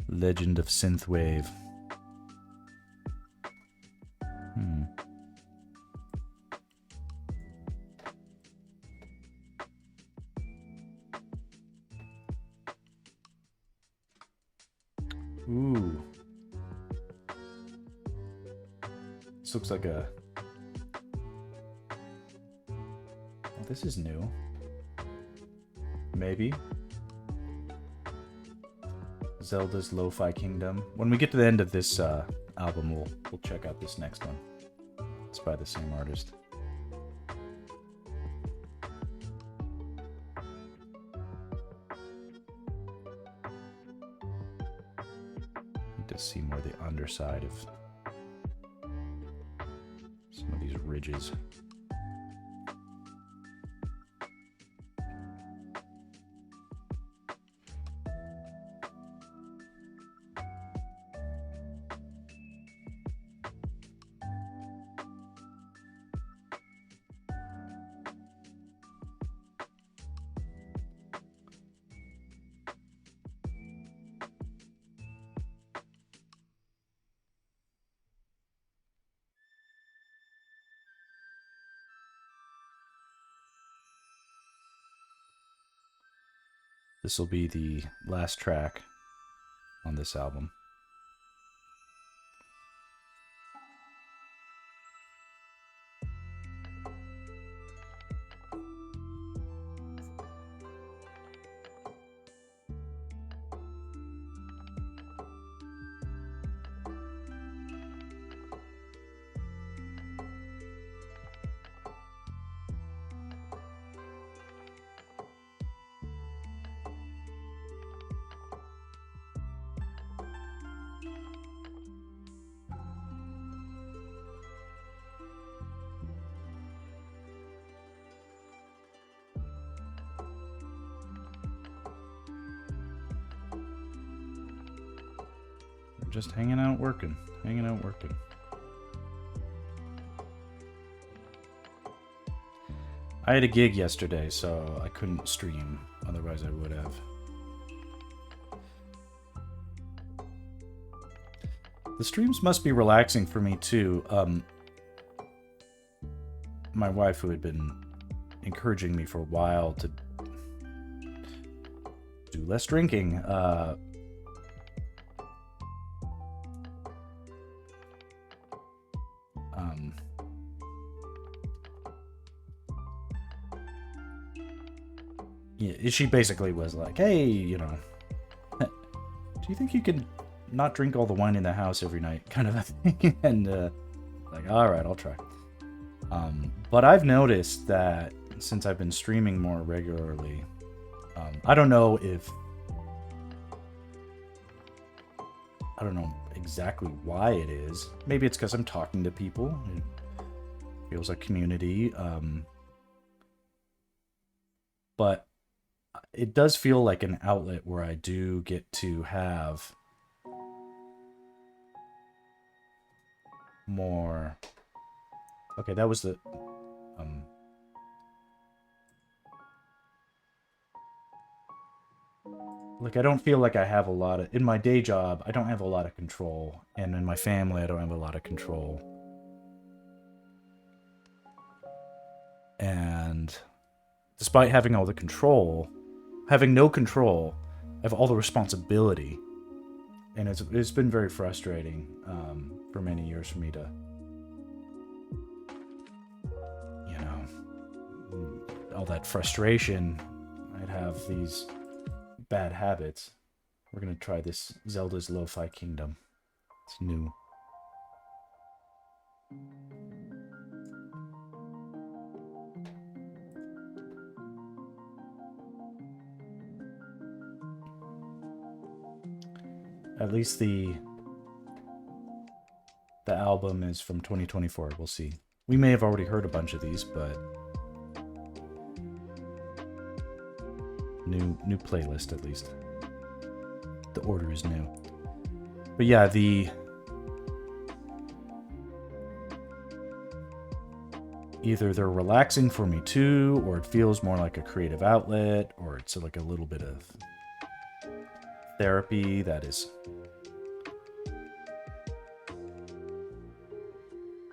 Legend of Synthwave. Ooh. This looks like a... Oh, this is new. Maybe. Zelda's Lo-Fi Kingdom. When we get to the end of this album, we'll check out this next one. It's by the same artist. Need to see more of the underside of some of these ridges. This will be the last track on this album. Just hanging out working. I had a gig yesterday, so I couldn't stream. Otherwise, I would have. The streams must be relaxing for me, too. My wife, who had been encouraging me for a while to do less drinking, yeah, she basically was like, hey, you know, do you think you can not drink all the wine in the house every night, kind of a thing? And like, all right, I'll try. But I've noticed that since I've been streaming more regularly, I don't know exactly why it is. Maybe it's because I'm talking to people. It feels like community. But it does feel like an outlet where I do get to have more. Okay, that was the like, I don't feel like I have a lot of, in my day job, I don't have a lot of control, and in my family, I don't have a lot of control. And despite having all the control, having no control, I have all the responsibility. And it's been very frustrating for many years for me to, you know, all that frustration. I'd have these bad habits. We're going to try this Zelda's Lo-Fi Kingdom. It's new. At least the album is from 2024. We'll see. We may have already heard a bunch of these, but New playlist, at least. The order is new. But yeah, either they're relaxing for me too, or it feels more like a creative outlet, or it's like a little bit of therapy that is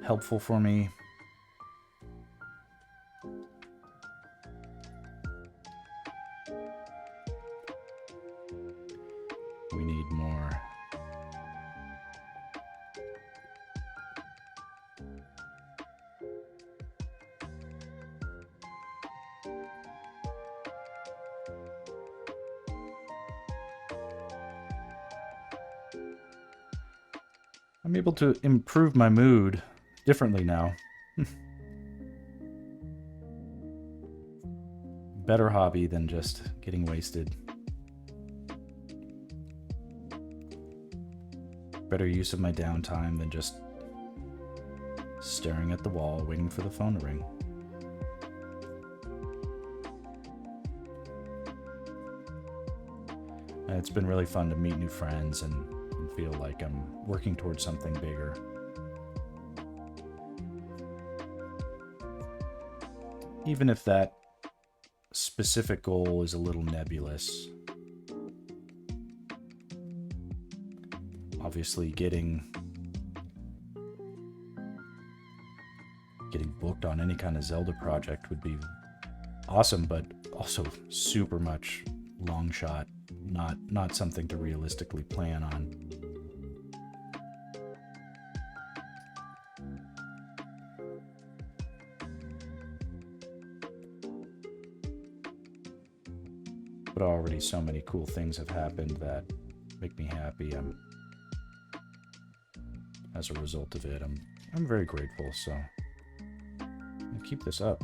helpful for me. We need more. I'm able to improve my mood differently now. Better hobby than just getting wasted. Better use of my downtime than just staring at the wall, waiting for the phone to ring. And it's been really fun to meet new friends and feel like I'm working towards something bigger. Even if that specific goal is a little nebulous. Obviously, getting booked on any kind of Zelda project would be awesome, but also super much long shot, not something to realistically plan on. But already so many cool things have happened that make me happy. As a result of it, I'm very grateful. So I'll keep this up.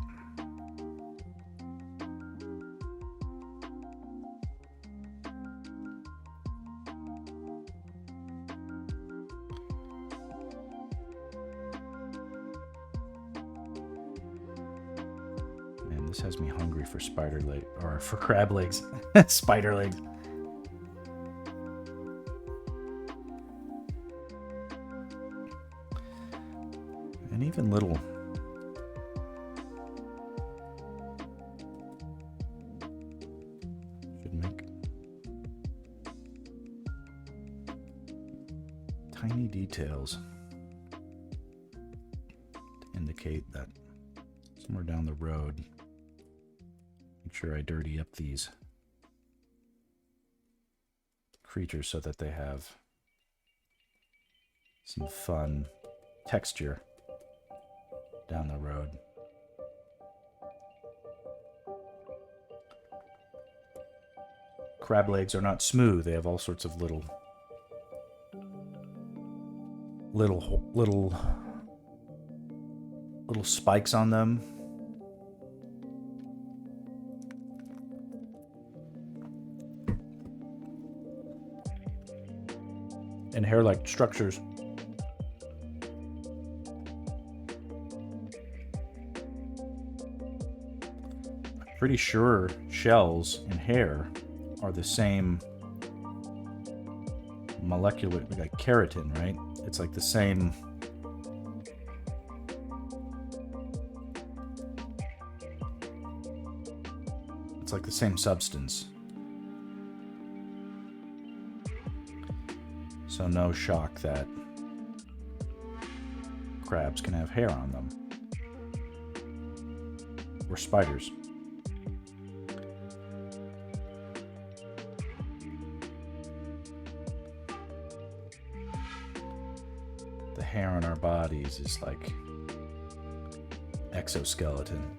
This has me hungry for spider leg or for crab legs. Spider legs. And even little should make tiny details to indicate that somewhere down the road, make sure I dirty up these creatures so that they have some fun texture down the road. Crab legs are not smooth. They have all sorts of little spikes on them. And hair-like structures. I'm pretty sure shells and hair are the same molecular, like keratin, right? It's like the same. It's like the same substance. So no shock that crabs can have hair on them. Or spiders. The hair on our bodies is like exoskeleton.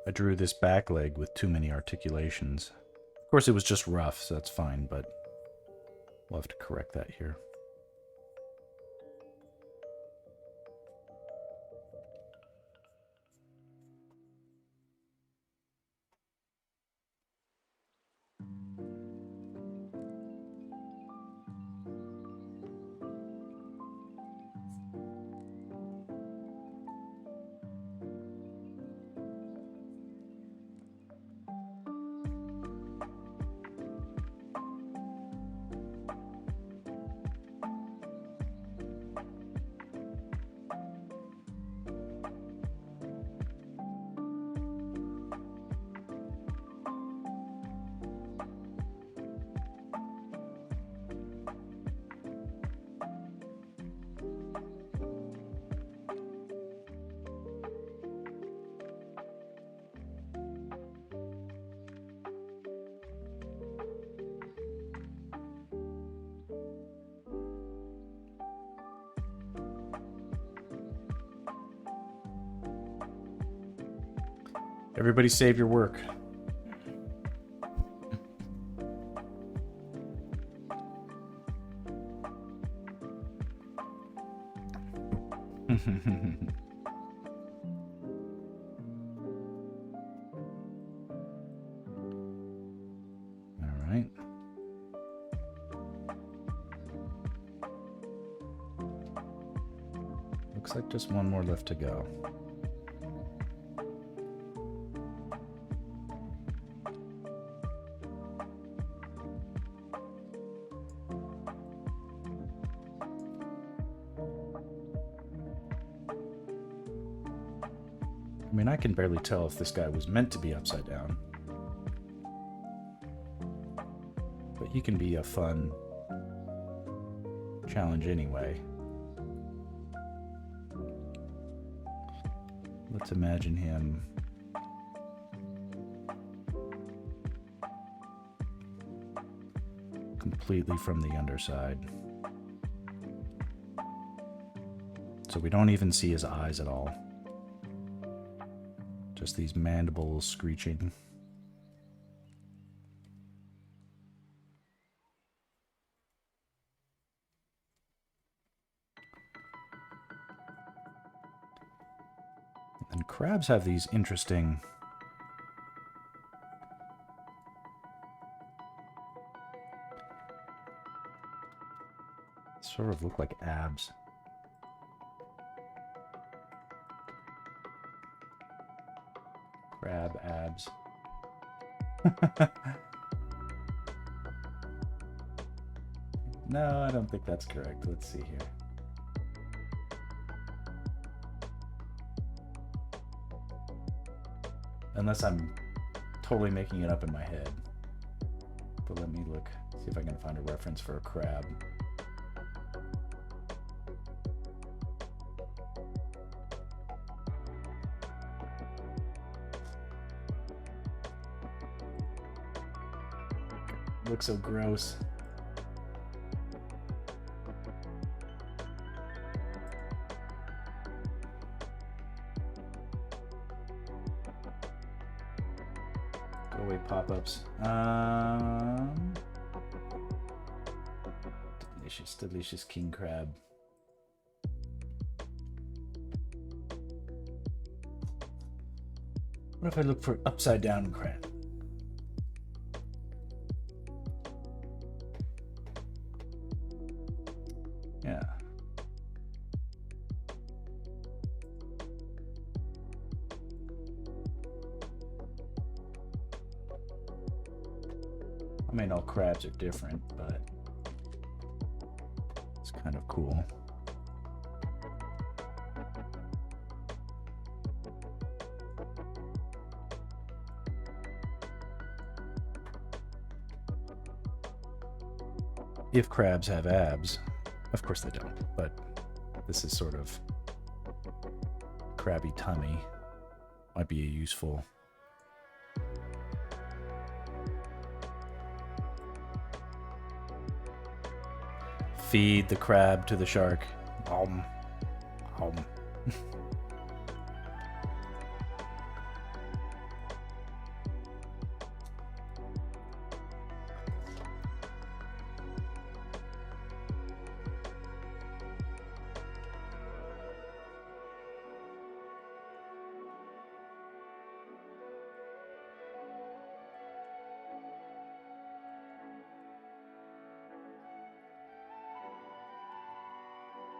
I drew this back leg with too many articulations. Of course, it was just rough, so that's fine, but we'll have to correct that here. Everybody save your work. All right. Looks like just one more left to go. I mean, I can barely tell if this guy was meant to be upside down. But he can be a fun challenge anyway. Let's imagine him completely from the underside. So we don't even see his eyes at all. Just these mandibles screeching. And crabs have these interesting sort of look like abs. Crab abs. No, I don't think that's correct. Let's see here. Unless I'm totally making it up in my head. But let me look, see if I can find a reference for a crab. Looks so gross. Go away, pop-ups. Delicious, delicious king crab. What if I look for upside down crab? Yeah. I mean, all crabs are different, but it's kind of cool. If crabs have abs. Of course they don't, but this is sort of crabby tummy. Might be a useful. Feed the crab to the shark. Om. Om.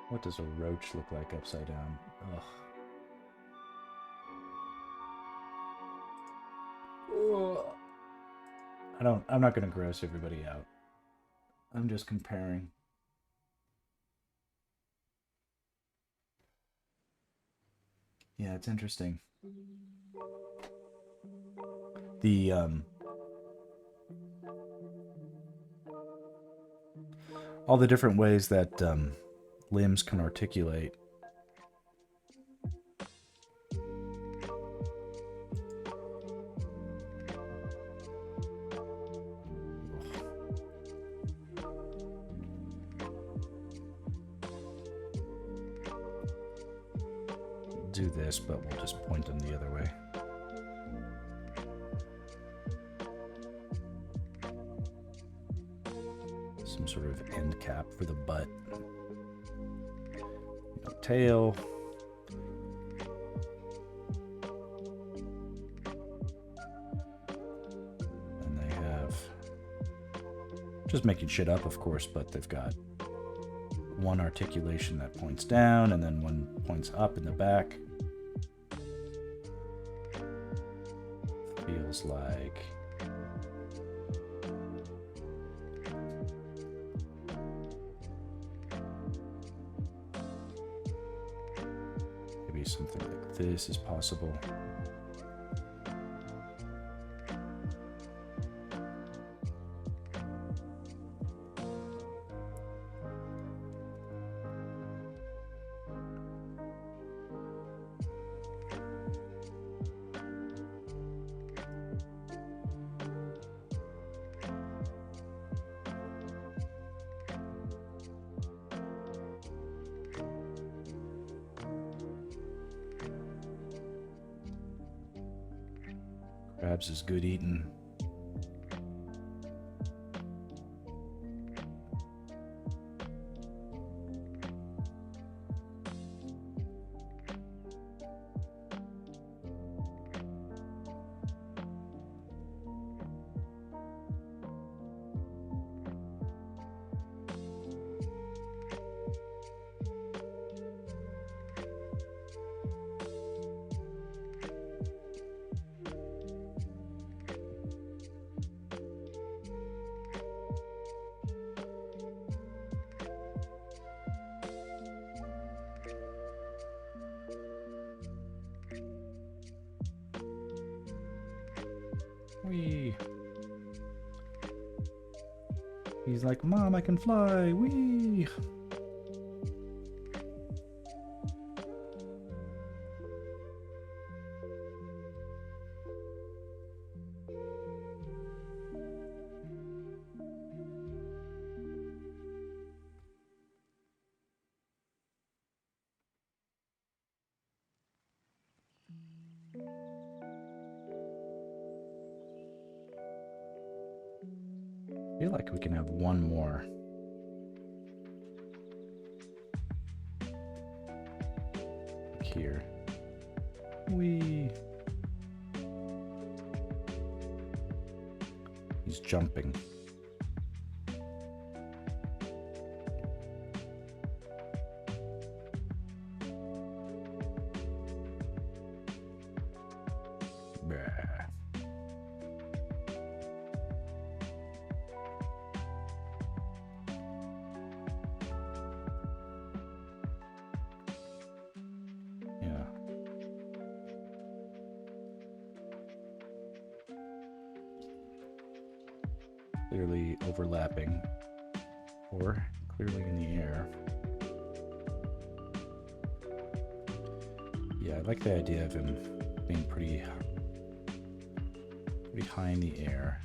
What does a roach look like upside down? Ugh. I'm not gonna gross everybody out. I'm just comparing. Yeah, it's interesting. The all the different ways that limbs can articulate. Do this, but we'll just point them the other way. Some sort of end cap for the butt. Tail. And they have, just making shit up, of course, but they've got one articulation that points down and then one points up in the back. Feels like maybe something like this is possible. Crabs is good eating. Whee! He's like, Mom, I can fly! Whee! I feel like we can have one more. Like here. Whee! He's jumping. Clearly overlapping, or clearly in the air. Yeah, I like the idea of him being pretty high in the air.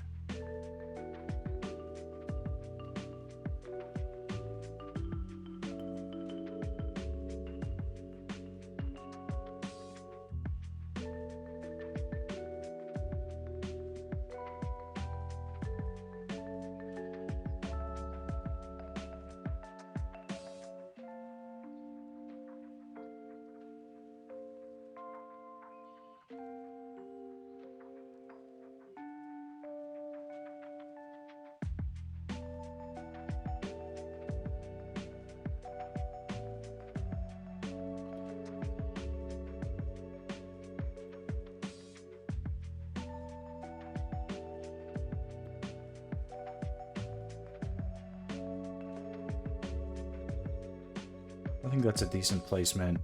think that's a decent placement.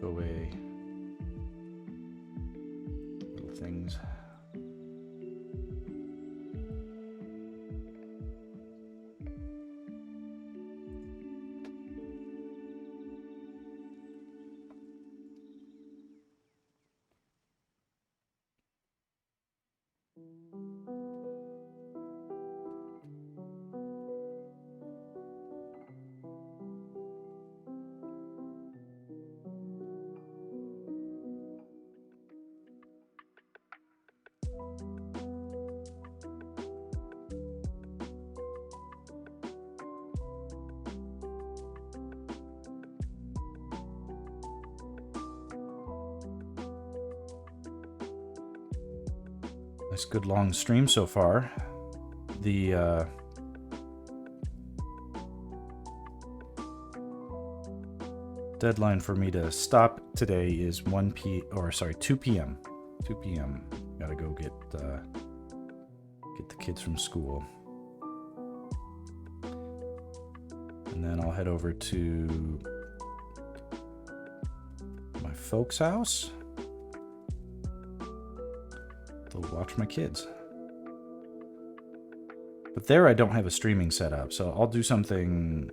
Go away. Little things. Nice, good long stream so far. The deadline for me to stop today is 2 p.m. 2 p.m. Gotta go get the kids from school. And then I'll head over to my folks' house to watch my kids. But there I don't have a streaming setup, so I'll do something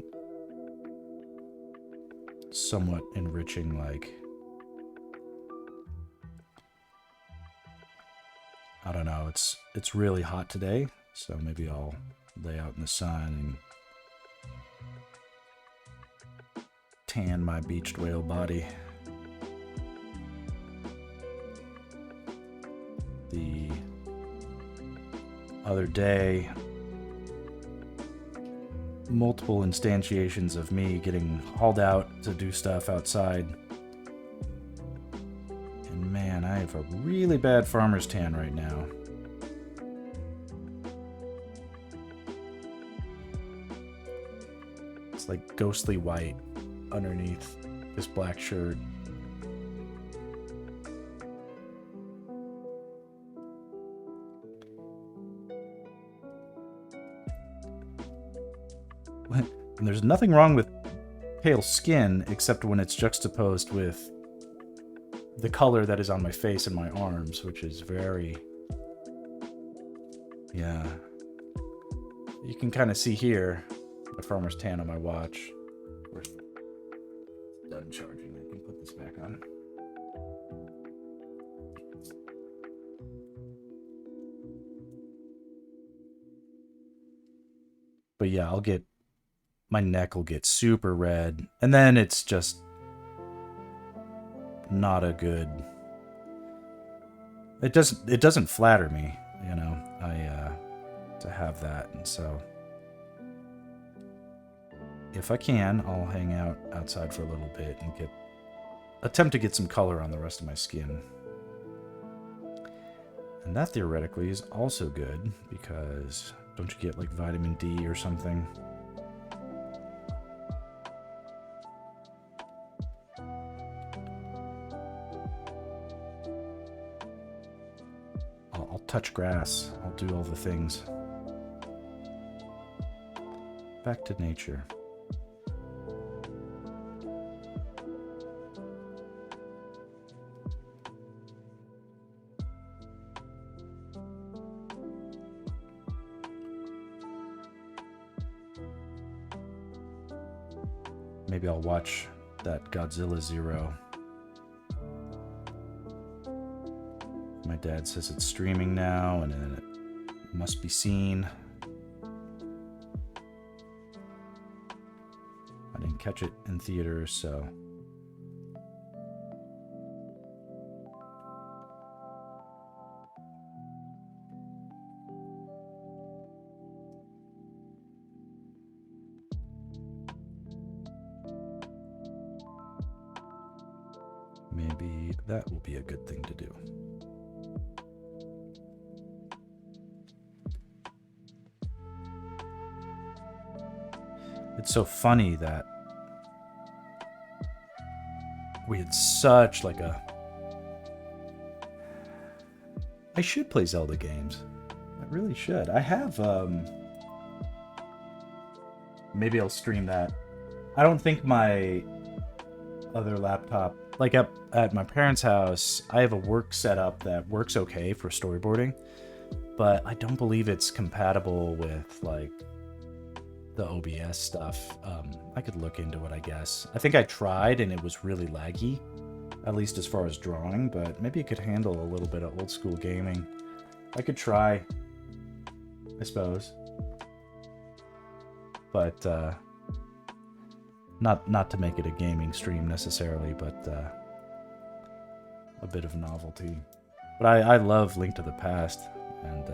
somewhat enriching, like, I don't know, it's really hot today, so maybe I'll lay out in the sun and tan my beached whale body. The other day, multiple instantiations of me getting hauled out to do stuff outside. And man, I have a really bad farmer's tan right now. It's like ghostly white underneath this black shirt. And there's nothing wrong with pale skin except when it's juxtaposed with the color that is on my face and my arms, which is very, yeah. You can kind of see here the farmer's tan on my watch. We're done charging. I can put this back on. But yeah, my neck will get super red, and then it's just not a good. It doesn't flatter me, you know. To have that, and so if I can, I'll hang out outside for a little bit and attempt to get some color on the rest of my skin. And that theoretically is also good because don't you get like vitamin D or something? I'll touch grass. I'll do all the things. Back to nature. Maybe I'll watch that Godzilla Zero. My dad says it's streaming now, and then it must be seen. I didn't catch it in theaters, so. Maybe That will be a good thing to do. It's so funny that we had such like a... I should play Zelda games. I really should. I have, maybe I'll stream that. I don't think my other laptop... Like at my parents' house, I have a work setup that works okay for storyboarding, but I don't believe it's compatible with like the OBS stuff. I could look into it, I guess. I think I tried and it was really laggy, at least as far as drawing, but maybe it could handle a little bit of old school gaming. I could try, I suppose. But not to make it a gaming stream necessarily, but a bit of novelty. But I love Link to the Past, and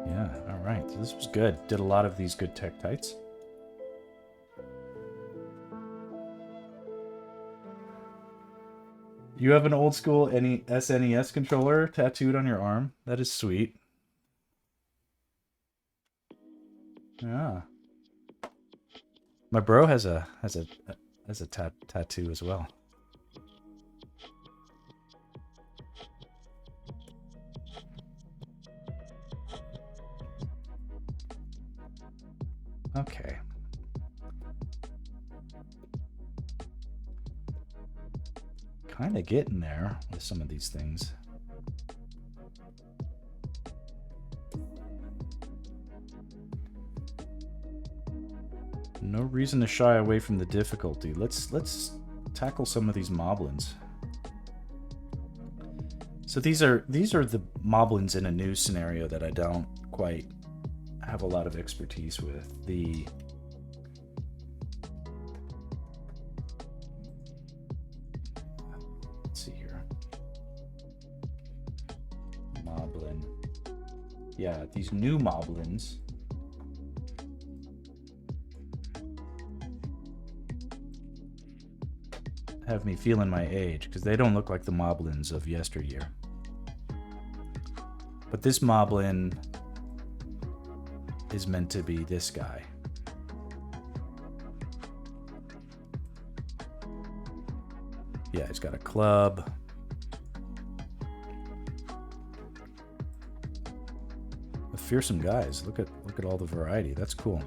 yeah, all right. So this was good. Did a lot of these good Tektites. You have an old school SNES controller tattooed on your arm? That is sweet. Yeah. My bro has a tattoo as well. Okay. Kind of getting there with some of these things. No reason to shy away from the difficulty. Let's tackle some of these moblins. So these are the moblins in a new scenario that I don't quite have a lot of expertise with. Let's see here. Moblin. Yeah, these new moblins. Have me feeling my age, because they don't look like the moblins of yesteryear. But this moblin is meant to be this guy. Yeah, he's got a club. The fearsome guys. Look at all the variety. That's cool.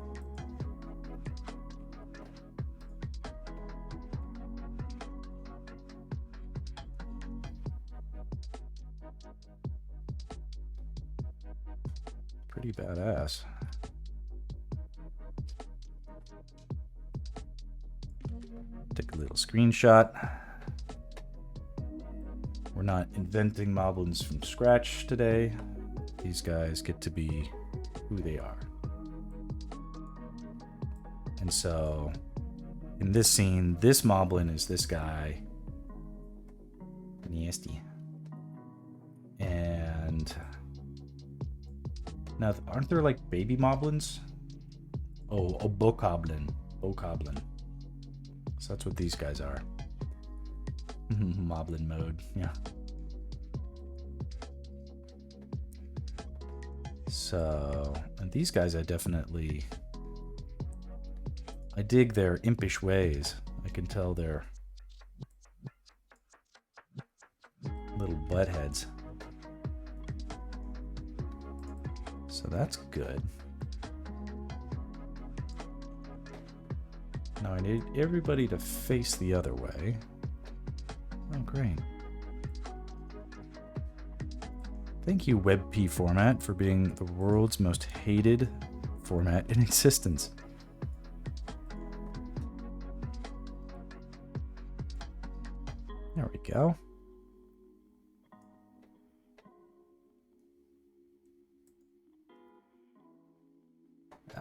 Pretty badass. Take a little screenshot. We're not inventing moblins from scratch today. These guys get to be who they are. And so, in this scene, this moblin is this guy. Nasty. And now, aren't there like baby moblins? Oh, a bokoblin. Bokoblin. So that's what these guys are. Moblin mode, yeah. So, and these guys I dig their impish ways. I can tell they're little butt heads. So that's good. Now I need everybody to face the other way. Oh, great. Thank you, WebP format, for being the world's most hated format in existence. There we go.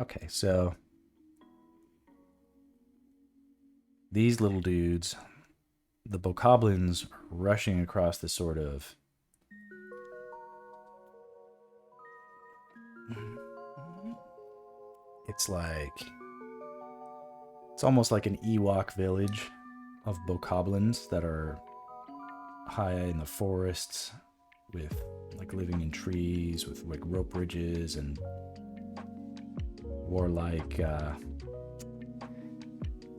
Okay, so these little dudes, the bokoblins, rushing across this sort of it's like It's almost like an Ewok village of bokoblins that are high in the forests with like living in trees with like rope bridges and warlike.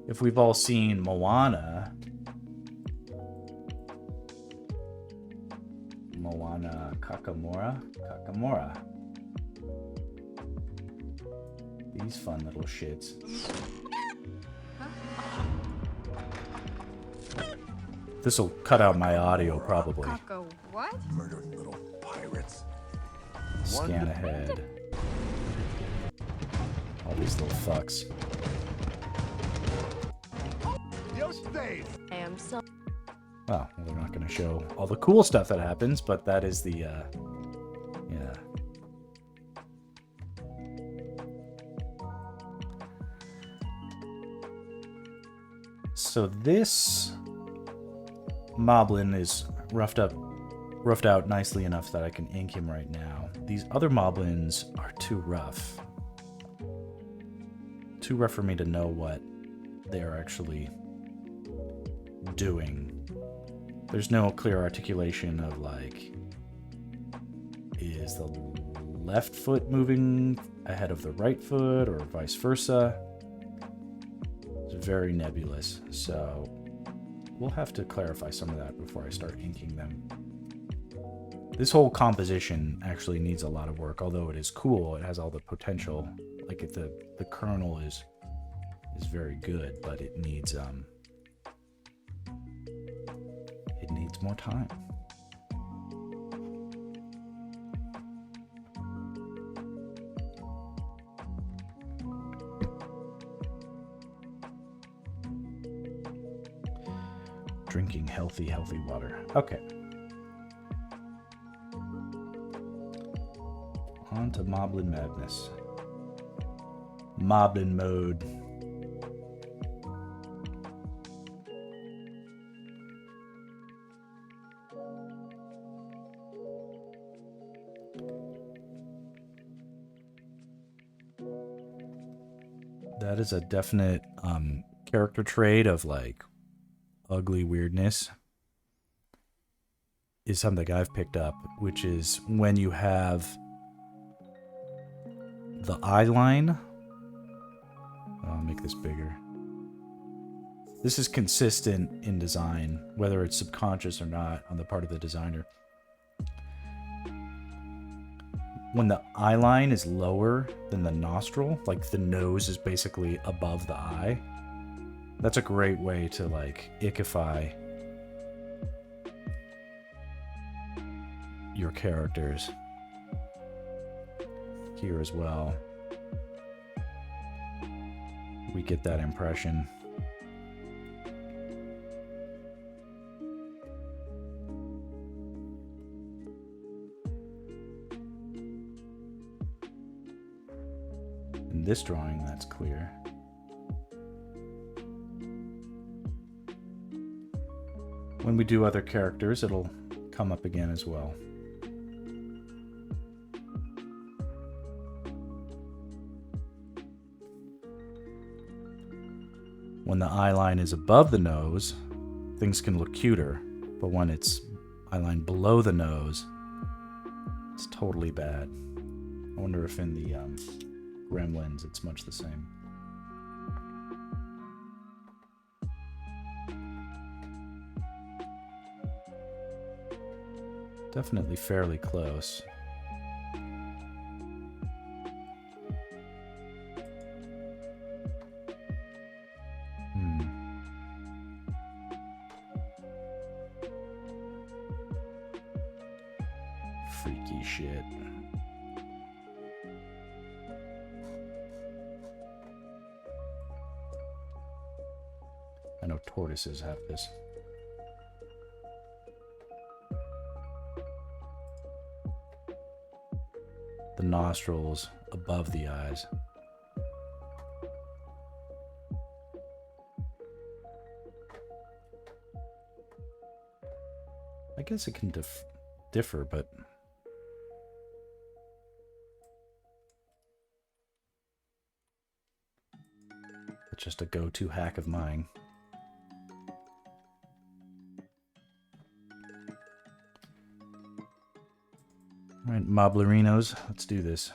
If we've all seen Moana Kakamora. These fun little shits. This'll cut out my audio probably. What? Murdering little pirates. Scan ahead. All these little fucks. I am so. Well, they're not going to show all the cool stuff that happens, but that is the, yeah. So this moblin is roughed out nicely enough that I can ink him right now. These other moblins are too rough. Too rough for me to know what they're actually doing. There's no clear articulation of like, is the left foot moving ahead of the right foot or vice versa? It's very nebulous, so we'll have to clarify some of that before I start inking them. This whole composition actually needs a lot of work, although it is cool. It has all the potential. Like the kernel is very good, but it needs more time. Drinking healthy water. Okay. On to Moblin Madness. Moblin mode. That is a definite character trait of like ugly weirdness is something I've picked up, which is when you have the eye line. I'll make this bigger. This is consistent in design, whether it's subconscious or not on the part of the designer. When the eye line is lower than the nostril, like the nose is basically above the eye, that's a great way to like ickify your characters. Here as well, we get that impression. In this drawing, that's clear. When we do other characters, it'll come up again as well. When the eye line is above the nose, things can look cuter, but when it's eye line below the nose, it's totally bad. I wonder if in the Gremlins it's much the same. Definitely fairly close. Freaky shit. I know tortoises have this. The nostrils above the eyes. I guess it can differ, but just a go-to hack of mine. All right, Moblerinos, let's do this.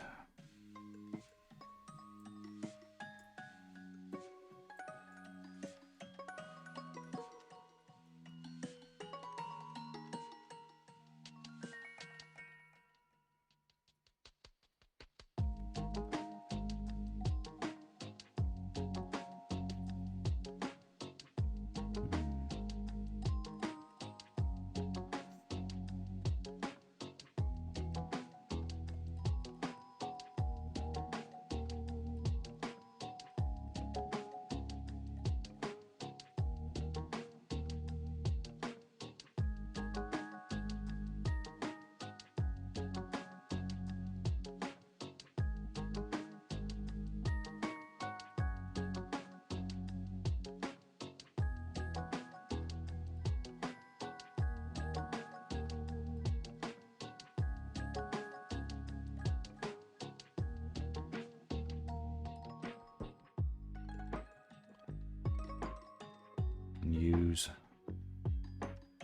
And use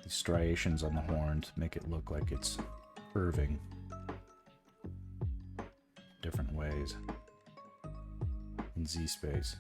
the striations on the horn to make it look like it's curving different ways in Z-space.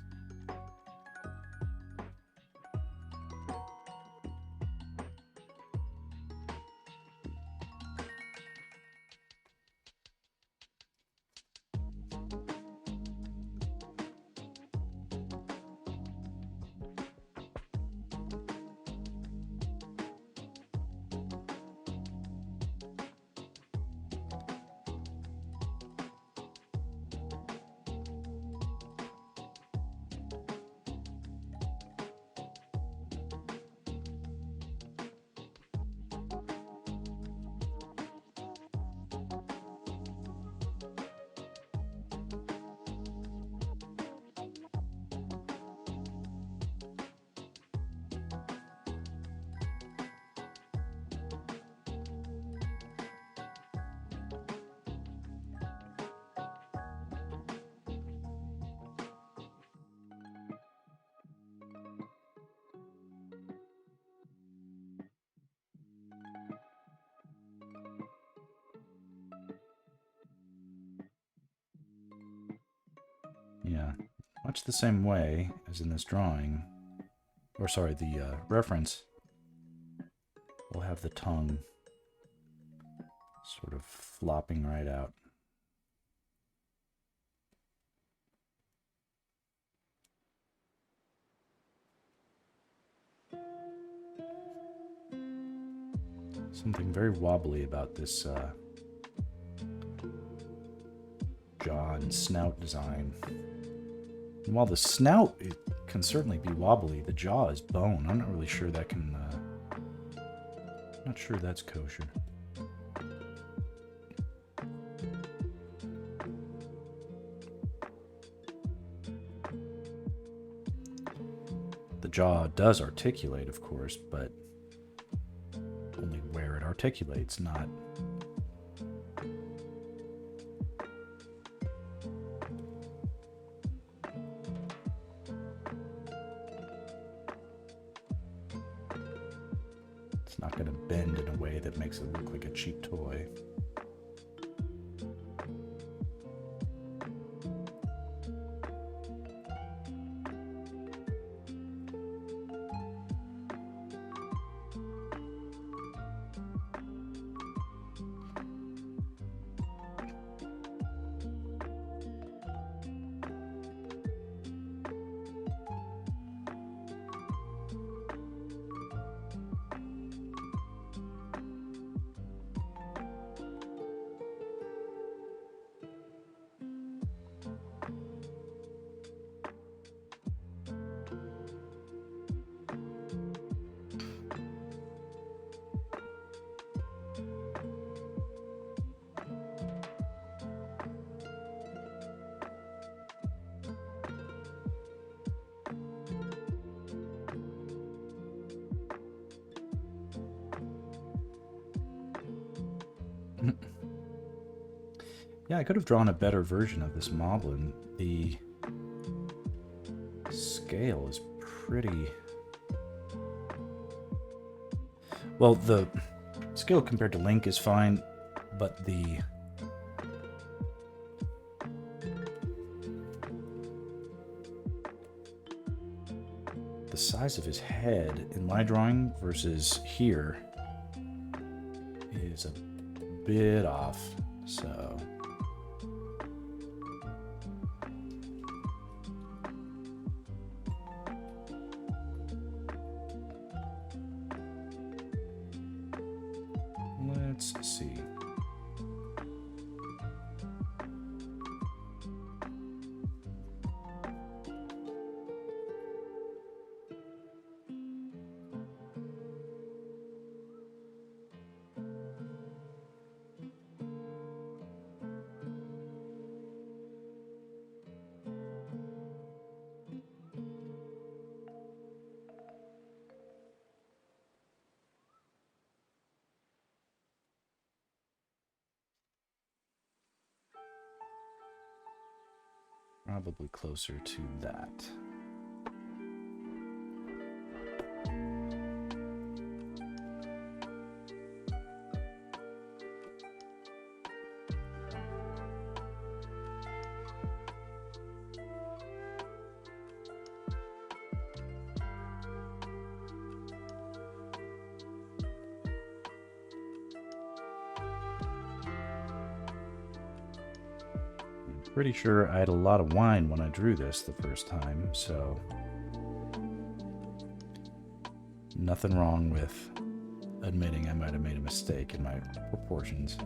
Yeah, much the same way as in this drawing, or sorry, the reference. We'll have the tongue sort of flopping right out. Something very wobbly about this jaw and snout design. And while the snout can certainly be wobbly, the jaw is bone. I'm not really sure that can... not sure that's kosher. The jaw does articulate, of course, but only where it articulates, not... It's not going to bend in a way that makes it look like a cheap toy. Yeah, I could have drawn a better version of this moblin. The scale is pretty... Well, the scale compared to Link is fine, but the size of his head in my drawing versus here is a bit off, so... Let's see. Probably closer to that. Pretty sure I had a lot of wine when I drew this the first time, so nothing wrong with admitting I might have made a mistake in my proportions.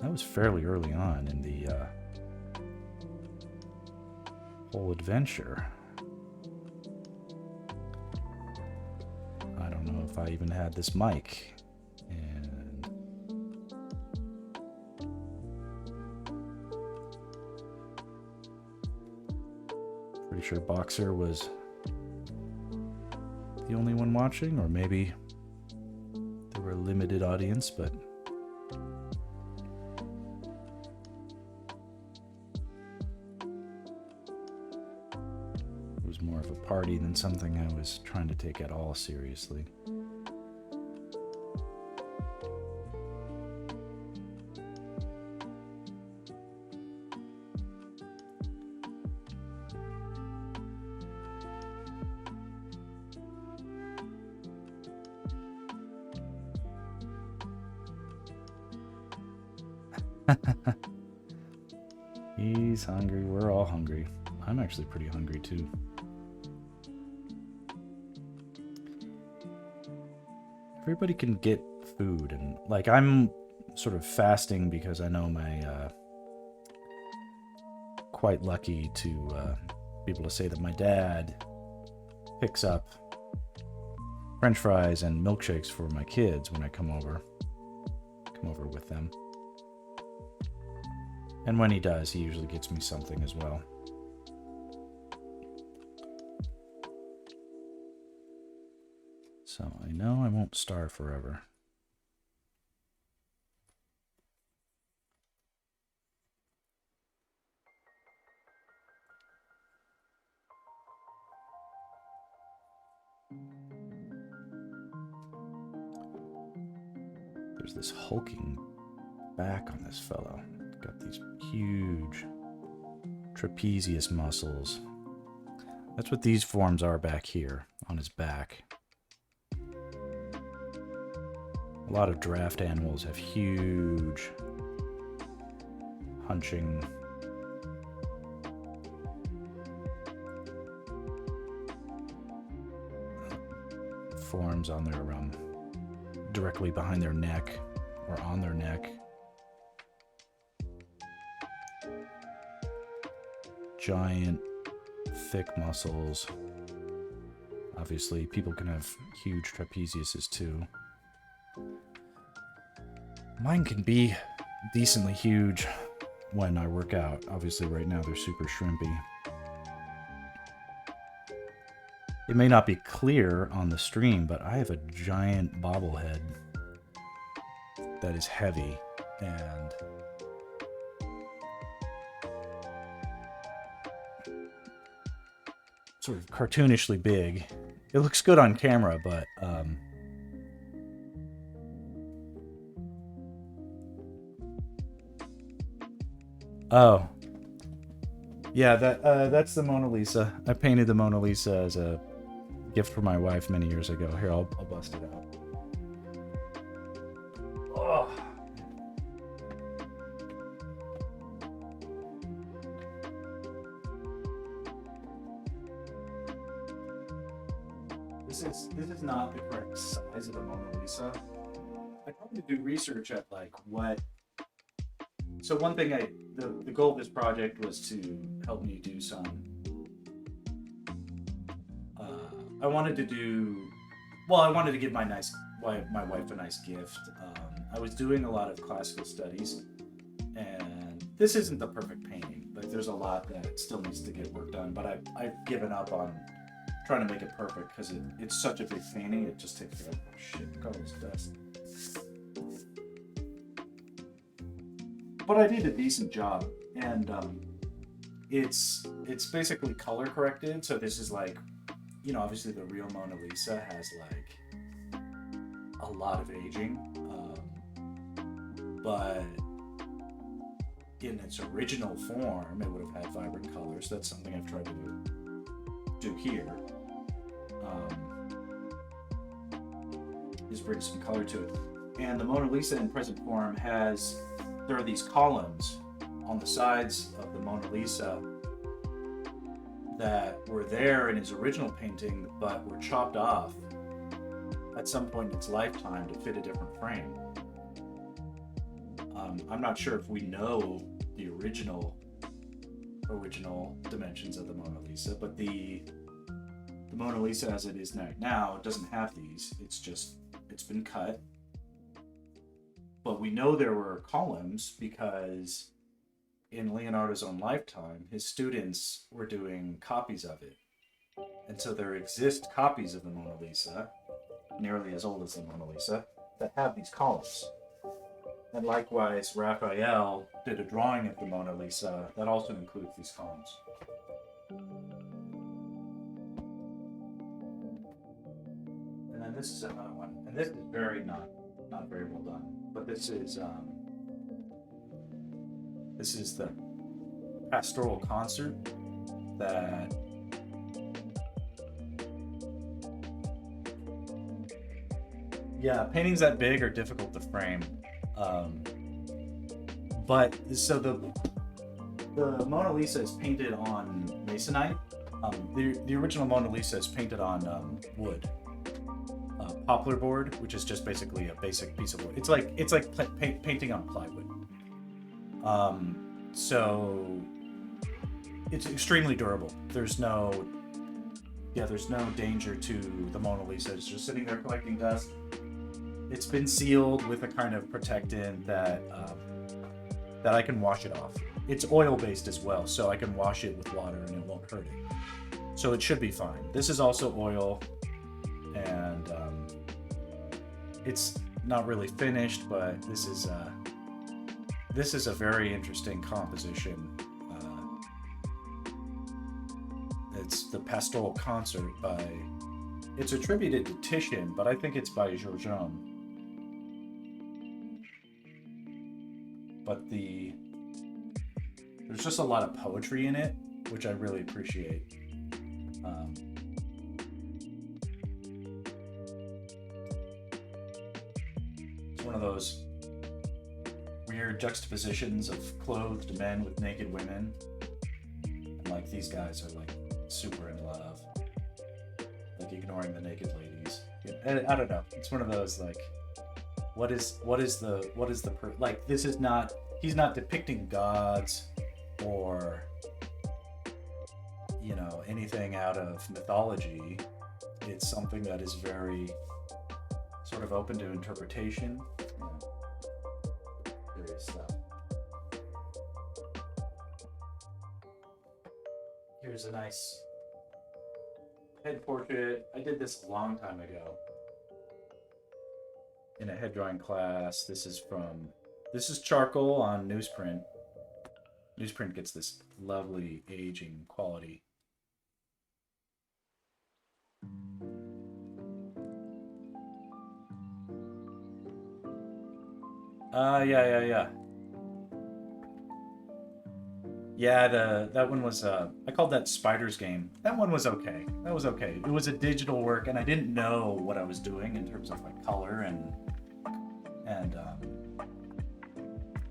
That was fairly early on in the whole adventure. I don't know if I even had this mic. Pretty sure Boxer was the only one watching, or maybe there were a limited audience, but it was more of a party than something I was trying to take at all seriously. He's hungry. We're all hungry. I'm actually pretty hungry too. Everybody can get food, and like I'm sort of fasting because I know my quite lucky to be able to say that my dad picks up French fries and milkshakes for my kids when I come over with them. And when he does, he usually gets me something as well. So I know I won't starve forever. There's this hulking back on this fellow. Got these huge trapezius muscles. That's what these forms are back here on his back. A lot of draft animals have huge hunching forms on their directly behind their neck or on their neck. Giant, thick muscles. Obviously, people can have huge trapeziuses too. Mine can be decently huge when I work out. Obviously, right now they're super shrimpy. It may not be clear on the stream, but I have a giant bobblehead that is heavy, and sort of cartoonishly big. It looks good on camera, but oh, yeah, that's the Mona Lisa. I painted the Mona Lisa as a gift for my wife many years ago. Here, I'll bust it out. Oh. This is not the correct size of the Mona Lisa. I tried to do research at like what. So one thing the goal of this project was to help me do some. I wanted to give my wife a nice gift. I was doing a lot of classical studies, and this isn't the perfect painting. Like there's a lot that still needs to get work done, but I've given up on trying to make it perfect because it's such a big painting. It just takes forever. Oh shit, look at all this dust. But I did a decent job, and it's basically color corrected. So this is like, you know, obviously the real Mona Lisa has like a lot of aging, but in its original form, it would have had vibrant colors. That's something I've tried to do here. Is bring some color to it. And the Mona Lisa in present form there are these columns on the sides of the Mona Lisa that were there in his original painting, but were chopped off at some point in its lifetime to fit a different frame. I'm not sure if we know the original dimensions of the Mona Lisa, but the Mona Lisa as it is now doesn't have these. It's been cut. But we know there were columns because in Leonardo's own lifetime, his students were doing copies of it. And so there exist copies of the Mona Lisa, nearly as old as the Mona Lisa, that have these columns. And likewise, Raphael did a drawing of the Mona Lisa that also includes these columns. And then this is another one. And this is very not very well done. But this is the pastoral concert that paintings that big are difficult to frame. But so the Mona Lisa is painted on masonite. The original Mona Lisa is painted on wood. Poplar board, which is just basically a basic piece of wood. It's like painting on plywood. So it's extremely durable. There's no danger to the Mona Lisa. It's just sitting there collecting dust. It's been sealed with a kind of protectant that I can wash it off. It's oil based as well, so I can wash it with water and it won't hurt it. So it should be fine. This is also oil, and it's not really finished, but this is a very interesting composition. It's the Pastoral Concert it's attributed to Titian, but I think it's by Giorgione. But there's just a lot of poetry in it, which I really appreciate. It's one of those weird juxtapositions of clothed men with naked women. And like these guys are like super in love, like ignoring the naked ladies. I don't know. It's one of those like, he's not depicting gods or, you know, anything out of mythology. It's something that is very sort of open to interpretation. Curious stuff. Here's a nice head portrait. I did this a long time ago in a head drawing class. This is charcoal on newsprint. Newsprint gets this lovely aging quality. Yeah. Yeah, that one was I called that Spiders Game. That one was okay. That was okay. It was a digital work, and I didn't know what I was doing in terms of like color and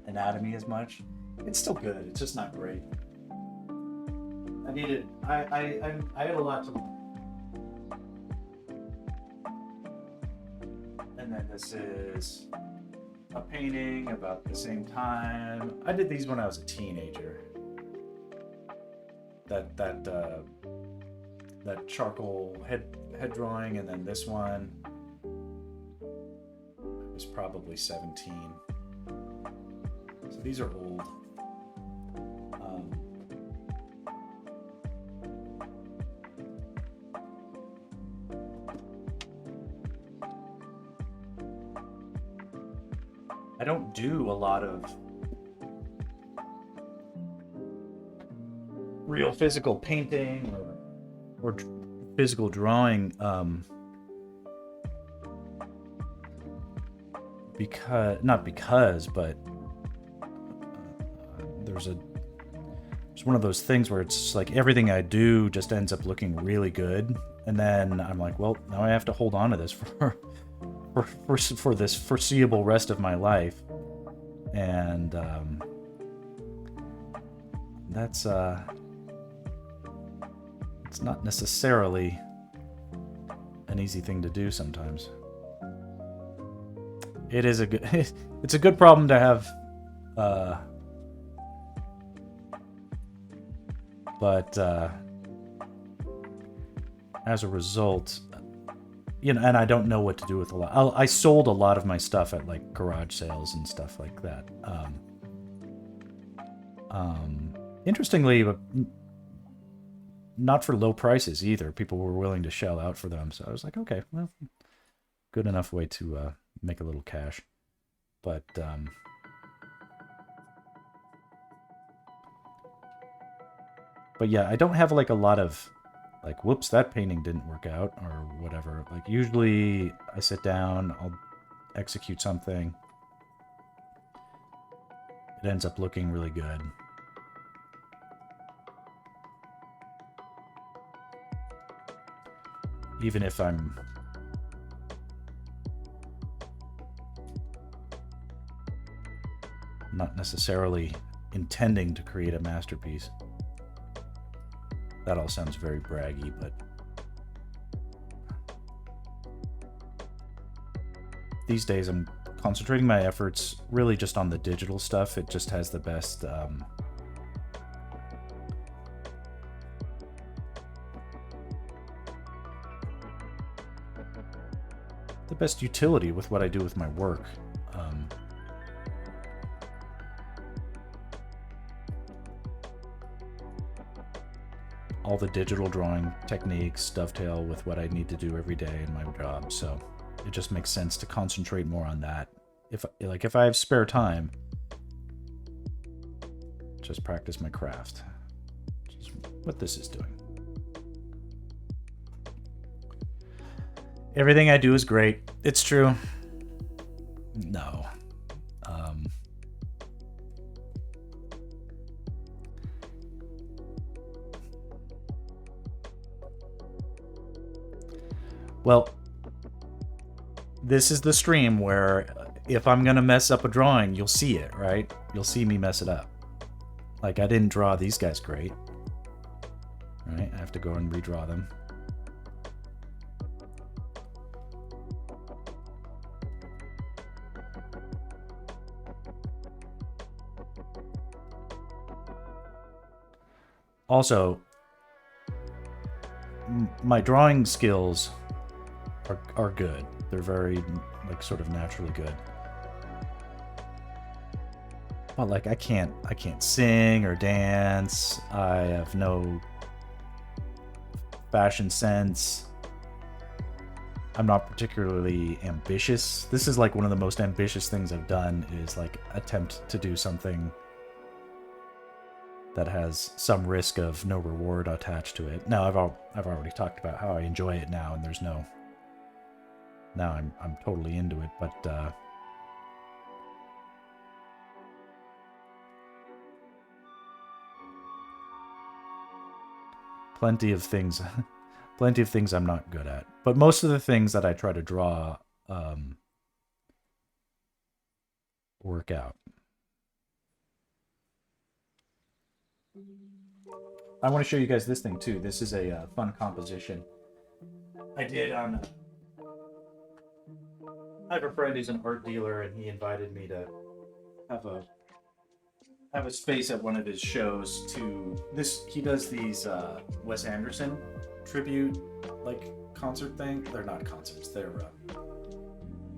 anatomy as much. It's still good. It's just not great. I had a lot to learn. And then this is a painting about the same time. I did these when I was a teenager. That charcoal head drawing, and then this one was probably 17. So these are old. I don't do a lot of real physical painting or physical drawing but it's one of those things where it's like everything I do just ends up looking really good, and then I'm like, well, now I have to hold on to this for this foreseeable rest of my life, and that's it's not necessarily an easy thing to do sometimes. It is a good it's a good problem to have, but as a result, and I don't know what to do with a lot. I sold a lot of my stuff at like garage sales and stuff like that. Interestingly, but not for low prices either. People were willing to shell out for them, so I was like, okay, well, good enough way to make a little cash. But yeah, I don't have like a lot of like, whoops, that painting didn't work out or whatever. Like usually I sit down, I'll execute something. It ends up looking really good. Even if I'm not necessarily intending to create a masterpiece. That all sounds very braggy, but these days I'm concentrating my efforts really just on the digital stuff. It just has the best utility with what I do with my work. All the digital drawing techniques dovetail with what I need to do every day in my job, so it just makes sense to concentrate more on that. If I have spare time, just practice my craft, which is what this is doing. Everything I do is great. It's true. No. Well, this is the stream where if I'm gonna mess up a drawing, you'll see it, right? You'll see me mess it up. Like, I didn't draw these guys great. Right? I have to go and redraw them. Also, my drawing skills are good. They're very, like, sort of naturally good. But like, I can't sing or dance. I have no fashion sense. I'm not particularly ambitious. This is like one of the most ambitious things I've done, is like attempt to do something that has some risk of no reward attached to it. Now, I've already talked about how I enjoy it now, and there's no. Now I'm totally into it, but plenty of things, plenty of things I'm not good at. But most of the things that I try to draw work out. I want to show you guys this thing too. This is a fun composition I did on. I have a friend who's an art dealer, and he invited me to have a space at one of his shows. To this, he does these Wes Anderson tribute like concert thing. They're not concerts. They're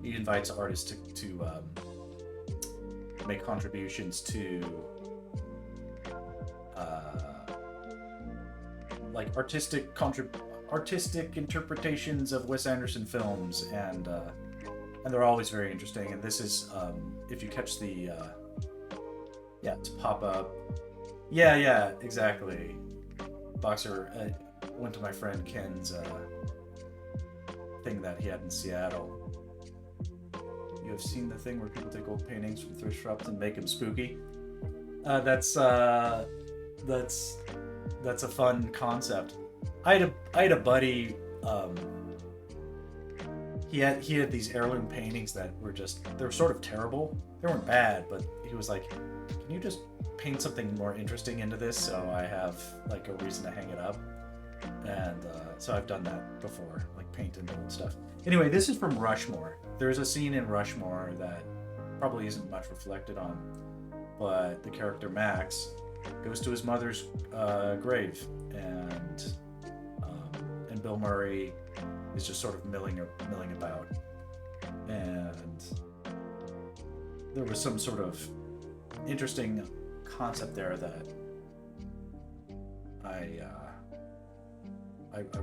he invites artists to make contributions to like artistic interpretations of Wes Anderson films, and they're always very interesting. And this is if you catch the it's pop up. Yeah, exactly. Boxer went to my friend Ken's thing that he had in Seattle. You have seen the thing where people take old paintings from thrift shops and make them spooky? That's a fun concept. I had a buddy. He had these heirloom paintings that were they're sort of terrible. They weren't bad, but he was like, "Can you just paint something more interesting into this so I have like a reason to hang it up?" And so I've done that before, like paint into old stuff. Anyway, this is from Rushmore. There's a scene in Rushmore that probably isn't much reflected on, but the character Max goes to his mother's grave, and Bill Murray is just sort of milling about, and there was some sort of interesting concept there that I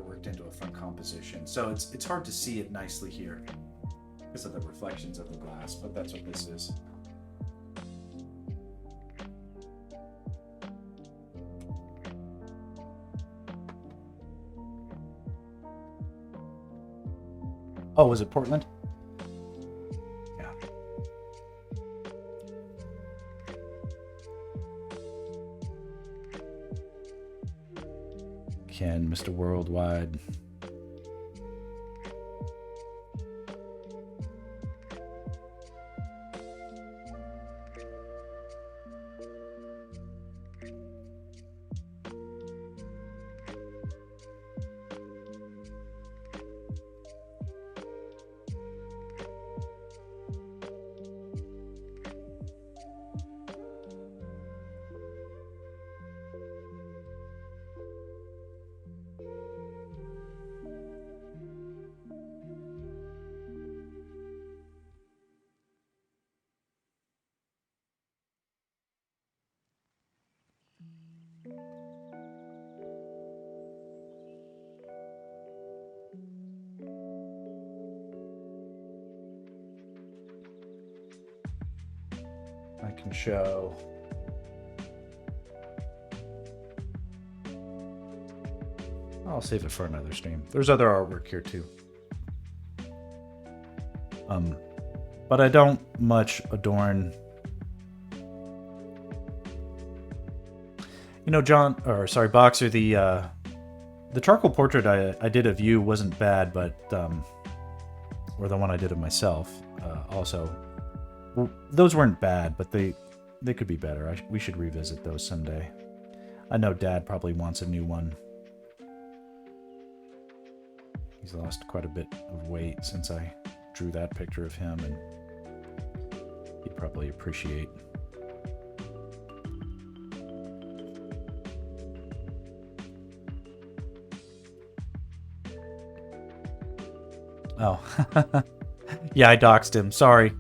worked into a fun composition. So it's hard to see it nicely here because of the reflections of the glass, but that's what this is. Oh, was it Portland? Yeah. Ken, Mr. Worldwide. I can show. I'll save it for another stream. There's other artwork here too. But I don't much adorn. You know, Boxer, the charcoal portrait I did of you wasn't bad, but or the one I did of myself also. Well, those weren't bad, but they could be better. We should revisit those someday. I know Dad probably wants a new one. He's lost quite a bit of weight since I drew that picture of him, and he'd probably appreciate. Oh, yeah, I doxed him. Sorry.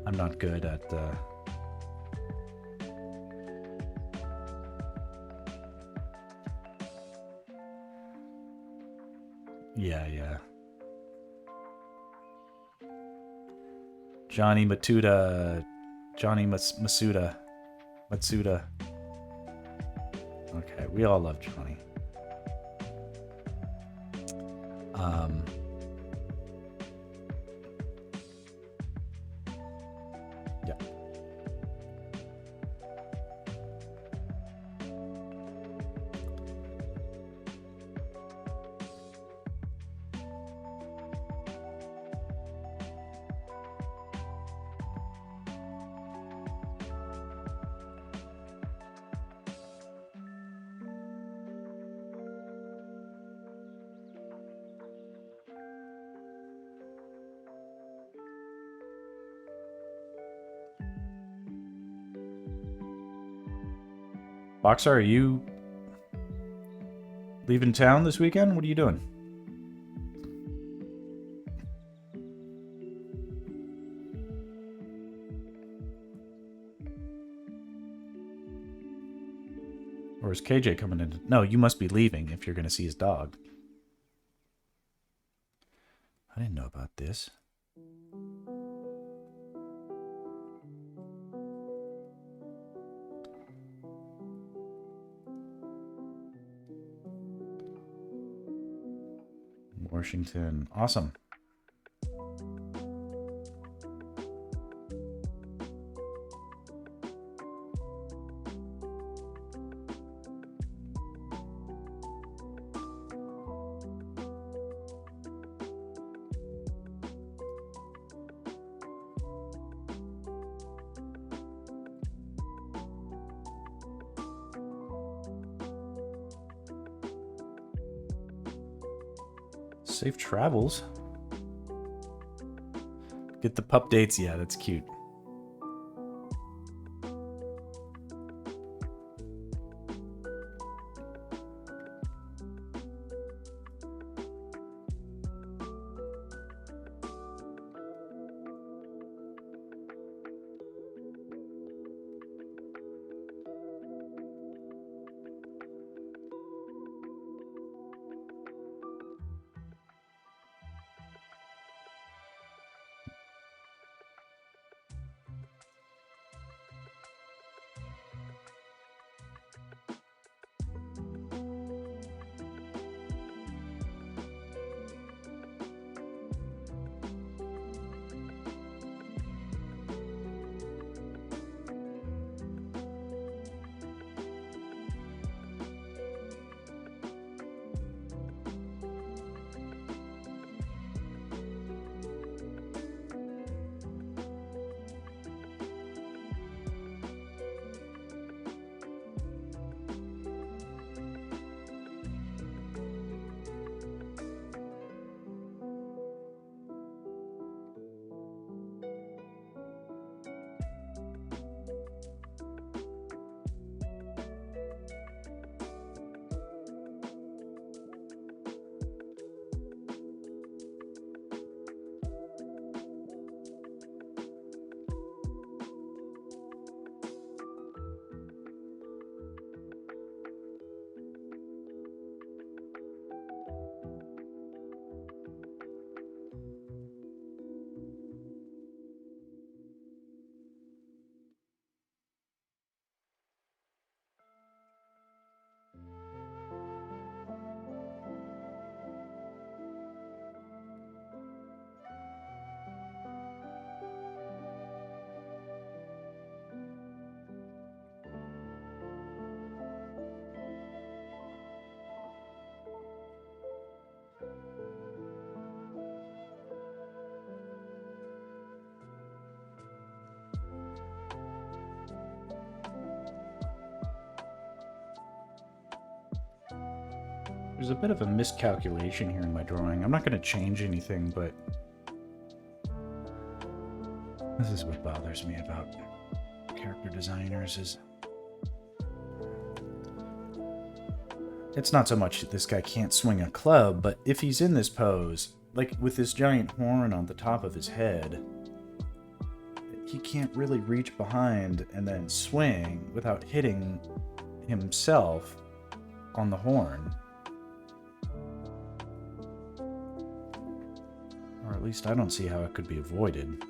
I'm not good at yeah. Johnny Matsuda. Okay, we all love Johnny. Boxer, are you leaving town this weekend? What are you doing? Or is KJ coming in? No, you must be leaving if you're going to see his dog. I didn't know about this. Washington. Awesome. Safe travels. Get the pup dates. Yeah, that's cute. There's a bit of a miscalculation here in my drawing. I'm not going to change anything, but this is what bothers me about character designers is it's not so much that this guy can't swing a club, but if he's in this pose, like with this giant horn on the top of his head, he can't really reach behind and then swing without hitting himself on the horn. Or at least I don't see how it could be avoided.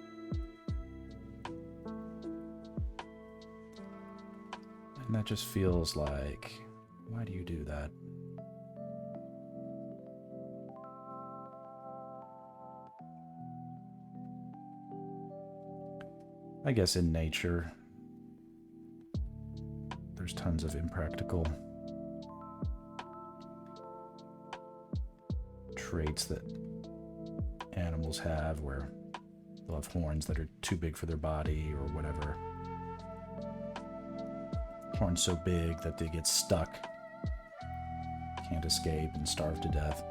And that just feels like, why do you do that? I guess in nature, there's tons of impractical traits that animals have where they'll have horns that are too big for their body or whatever. Horns so big that they get stuck, can't escape, and starve to death.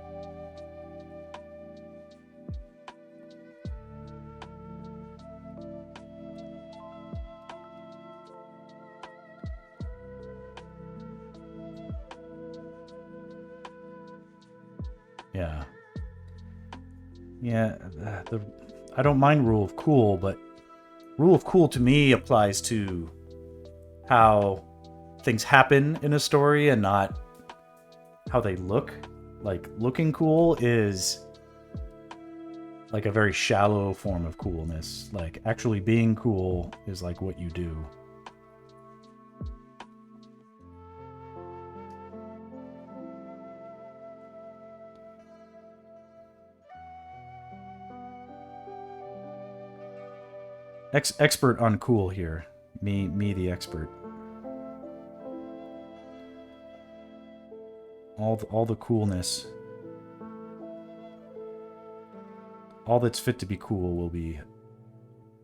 Yeah. Yeah, I don't mind rule of cool, but rule of cool to me applies to how things happen in a story and not how they look. Like, looking cool is like a very shallow form of coolness. Like, actually being cool is like what you do. Expert on cool here. Me the expert. All the coolness. All that's fit to be cool will be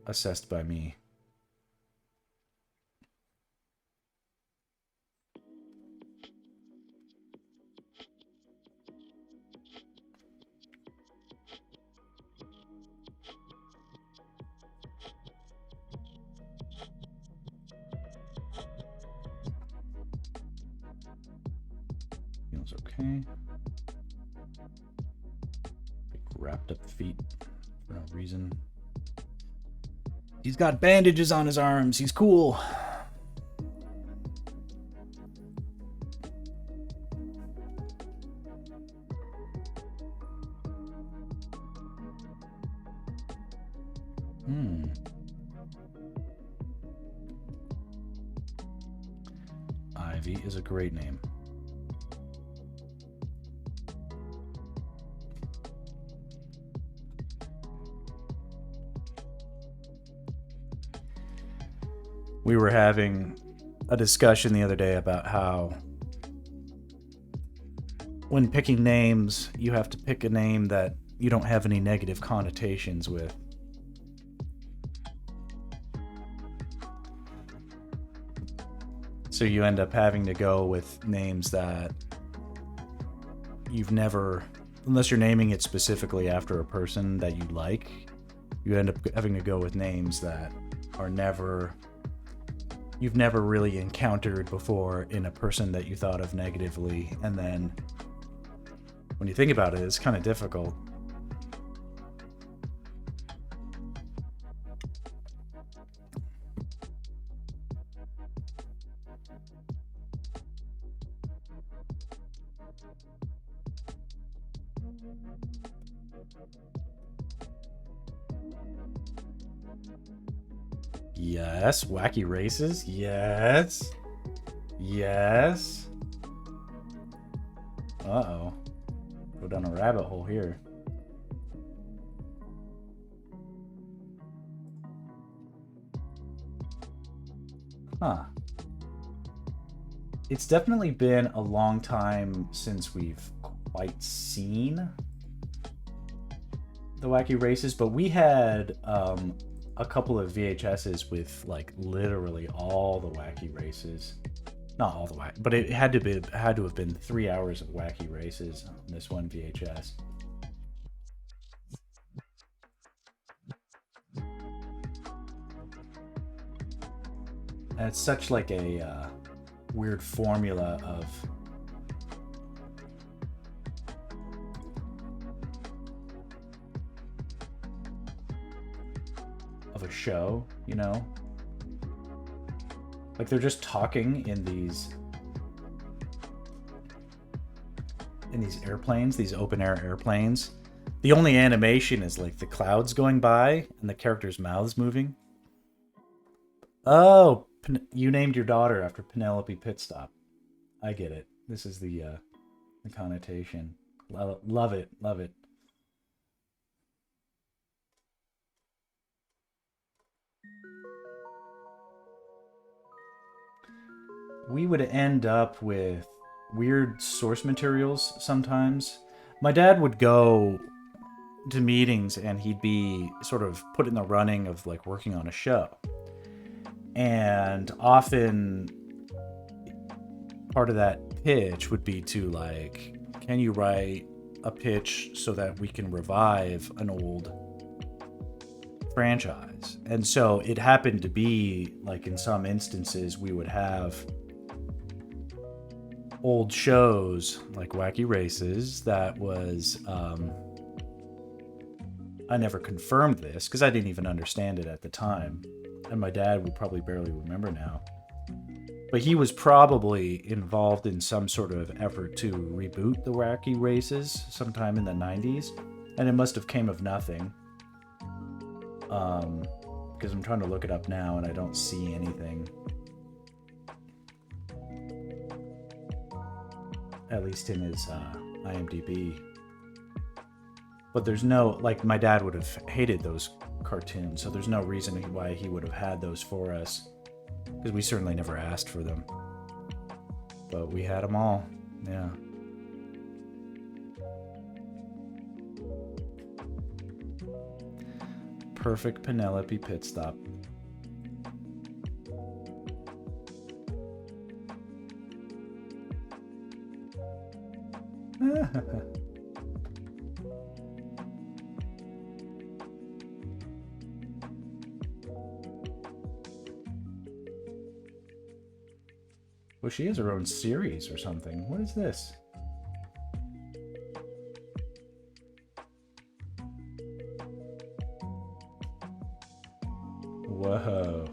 assessed by me. Feels okay. Wrapped up the feet for no reason. He's got bandages on his arms. He's cool. Ivy is a great name. We were having a discussion the other day about how when picking names, you have to pick a name that you don't have any negative connotations with. So you end up having to go with names that you've never, unless you're naming it specifically after a person that you like, you end up having to go with names that are you've never really encountered before in a person that you thought of negatively. And then when you think about it, it's kind of difficult. Yes, wacky races. Yes. Yes. Uh-oh. Go down a rabbit hole here. Huh. It's definitely been a long time since we've quite seen the wacky races, but we had a couple of VHSs with like literally all the wacky races. Not all the wacky, but it had to have been 3 hours of wacky races on this one VHS. And it's such like a weird formula of a show, you know? Like they're just talking in these airplanes, these open air airplanes. The only animation is like the clouds going by and the characters' mouths moving. Oh, you named your daughter after Penelope Pitstop. I get it. This is the connotation. Love it. Love it. We would end up with weird source materials sometimes. My dad would go to meetings and he'd be sort of put in the running of like working on a show. And often part of that pitch would be to like, can you write a pitch so that we can revive an old franchise? And so it happened to be like in some instances we would have old shows like Wacky Races that was I never confirmed this because I didn't even understand it at the time, and my dad would probably barely remember now, but he was probably involved in some sort of effort to reboot the Wacky Races sometime in the 90s, and it must have came of nothing, because I'm trying to look it up now and I don't see anything. At least in his IMDb. But there's no, like, my dad would have hated those cartoons, so there's no reason why he would have had those for us, because we certainly never asked for them. But we had them all, yeah. Perfect Penelope pit stop. Well, she has her own series or something. What is this? Whoa.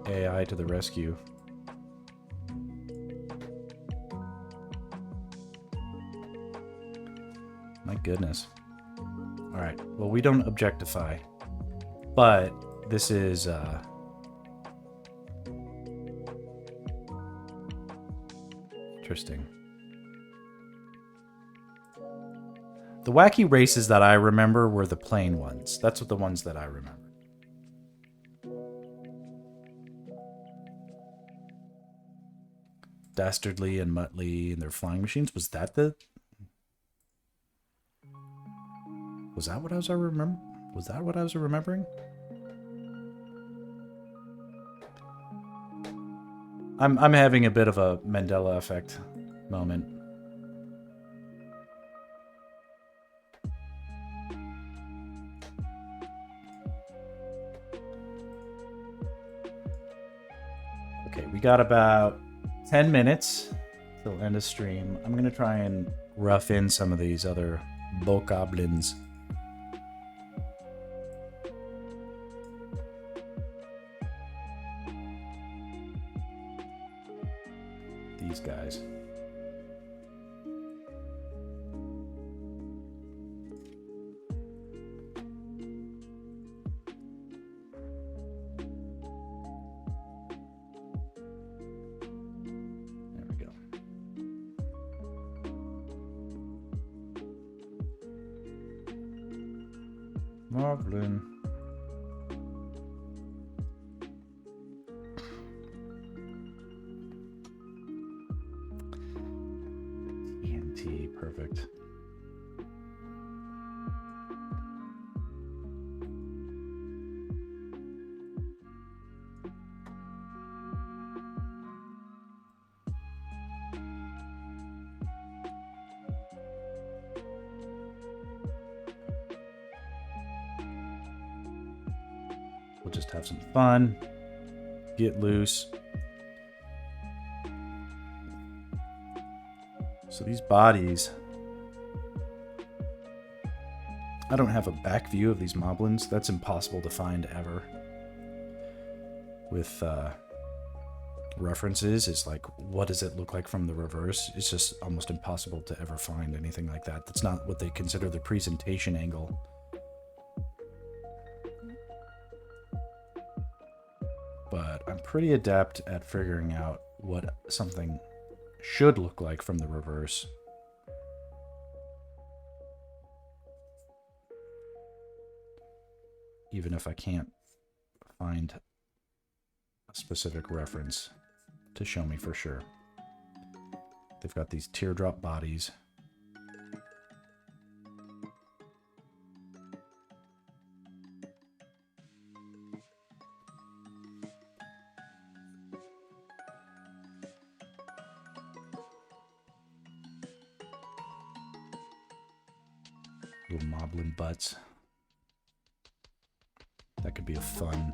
AI to the rescue. My goodness. All right. Well, we don't objectify, but this is interesting. The Wacky Races that I remember were the plain ones. That's what the ones that I remember. Dastardly and Muttley and their flying machines. Was that the... Was that what I was remembering? I'm having a bit of a Mandela effect moment. Okay, we got about 10 minutes till end of stream. I'm gonna try and rough in some of these other bokoblins. These guys. There we go. Moblin. Perfect. We'll just have some fun, get loose. So these bodies, I don't have a back view of these moblins. That's impossible to find ever. With references, it's like, what does it look like from the reverse? It's just almost impossible to ever find anything like that. That's not what they consider the presentation angle. But I'm pretty adept at figuring out what something should look like from the reverse. Even if I can't find a specific reference to show me for sure. They've got these teardrop bodies. Little moblin butts. That could be a fun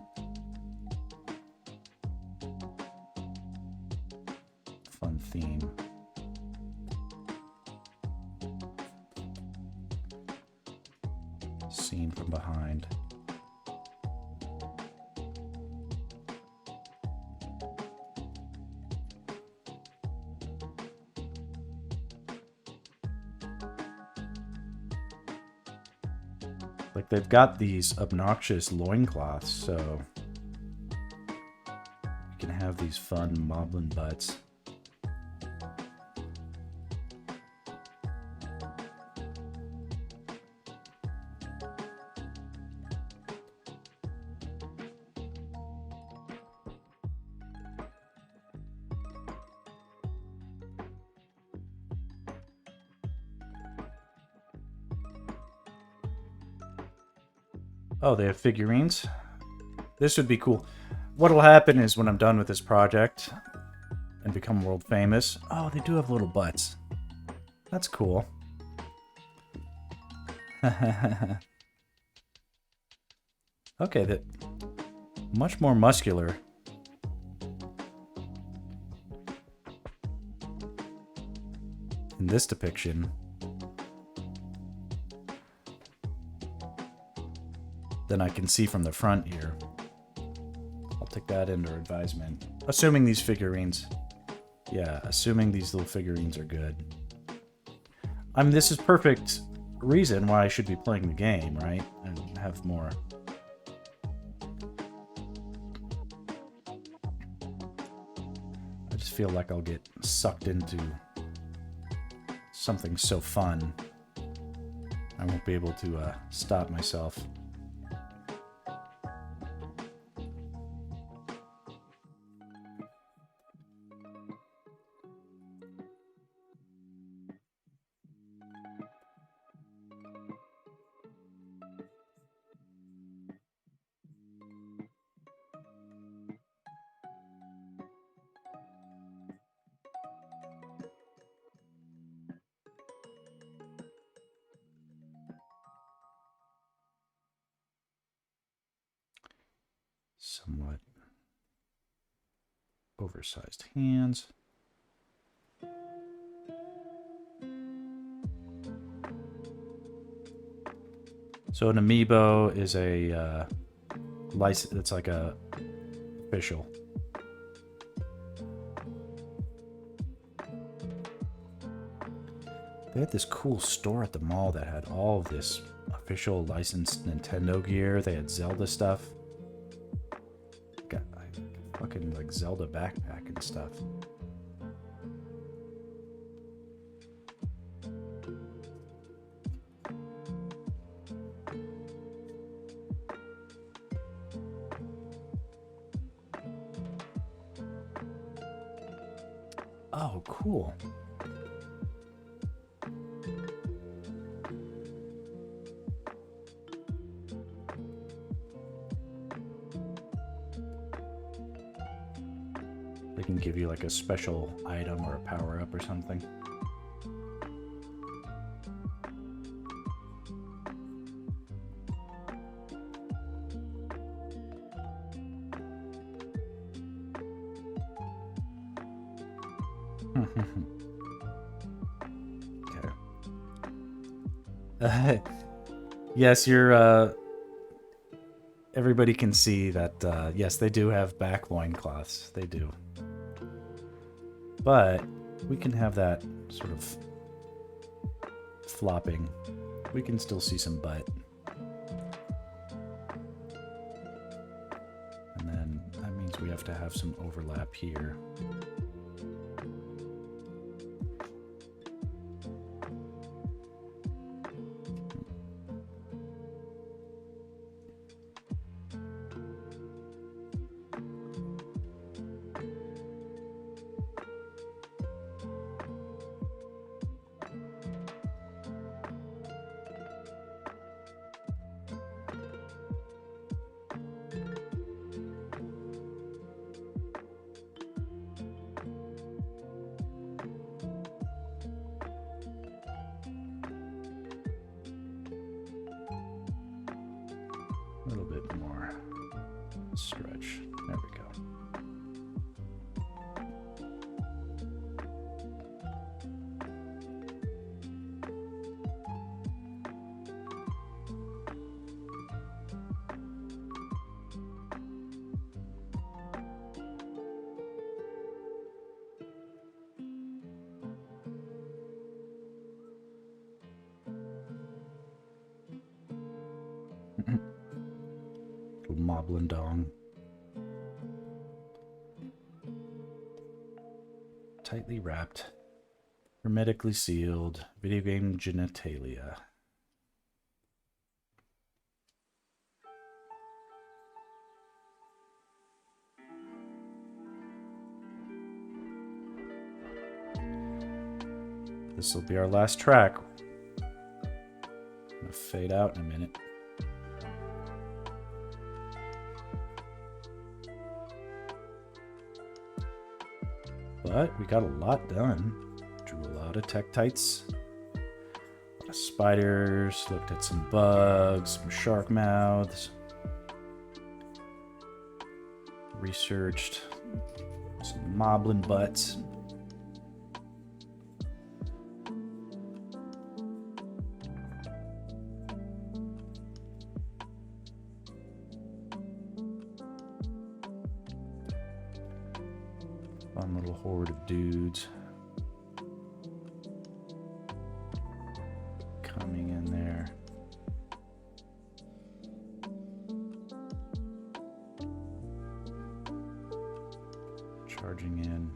Like, they've got these obnoxious loincloths, so you can have these fun moblin butts. Oh, they have figurines? This would be cool. What'll happen is when I'm done with this project and become world famous... Oh, they do have little butts. That's cool. Okay, that much more muscular. In this depiction than I can see from the front here. I'll take that into advisement. Assuming these figurines... Yeah, assuming these little figurines are good. This is perfect reason why I should be playing the game, right? And have more... I just feel like I'll get sucked into something so fun. I won't be able to stop myself. Somewhat oversized hands. So an amiibo is a license. It's like a official. They had this cool store at the mall that had all of this official licensed Nintendo gear. They had Zelda stuff. Got fucking like Zelda backpack and stuff. Oh, cool. They can give you like a special item or a power-up or something. Okay. Yes, you're everybody can see that yes, they do have back loincloths. They do. But we can have that sort of flopping. We can still see some butt. And then that means we have to have some overlap here. A little bit more stretch. There we go. Moblin dong. Tightly wrapped. Hermetically sealed. Video game genitalia. This will be our last track. I'm gonna fade out in a minute. But we got a lot done. Drew a lot of Tektites. A lot of spiders. Looked at some bugs, some shark mouths. Researched some moblin butts. Fun little horde of dudes coming in there. Charging in.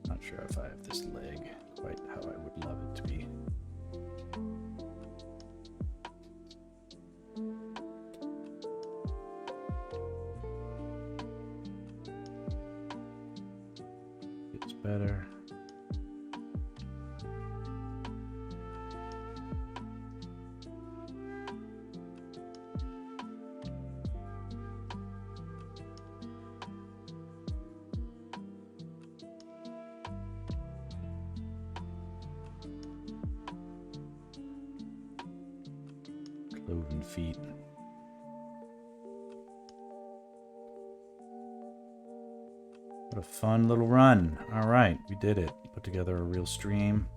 Not sure if I have this leg quite how I would love it to be. Gets better. Cloven feet. What a fun little run. All right, we did it. Put together a real stream.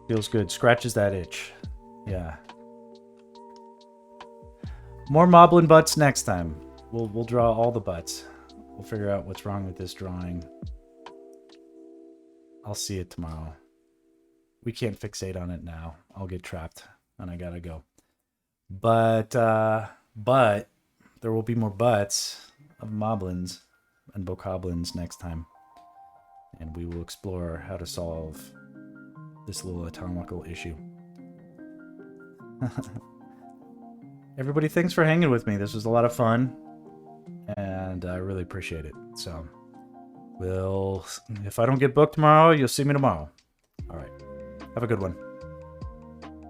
Feels good. Scratches that itch. Yeah. More moblin butts next time. We'll draw all the butts. We'll figure out what's wrong with this drawing. I'll see it tomorrow. We can't fixate on it now. I'll get trapped and I gotta go. But there will be more butts of moblins and bokoblins next time. And we will explore how to solve this little atomical issue. Everybody, thanks for hanging with me. This was a lot of fun. And I really appreciate it. So, if I don't get booked tomorrow, you'll see me tomorrow. All right. Have a good one.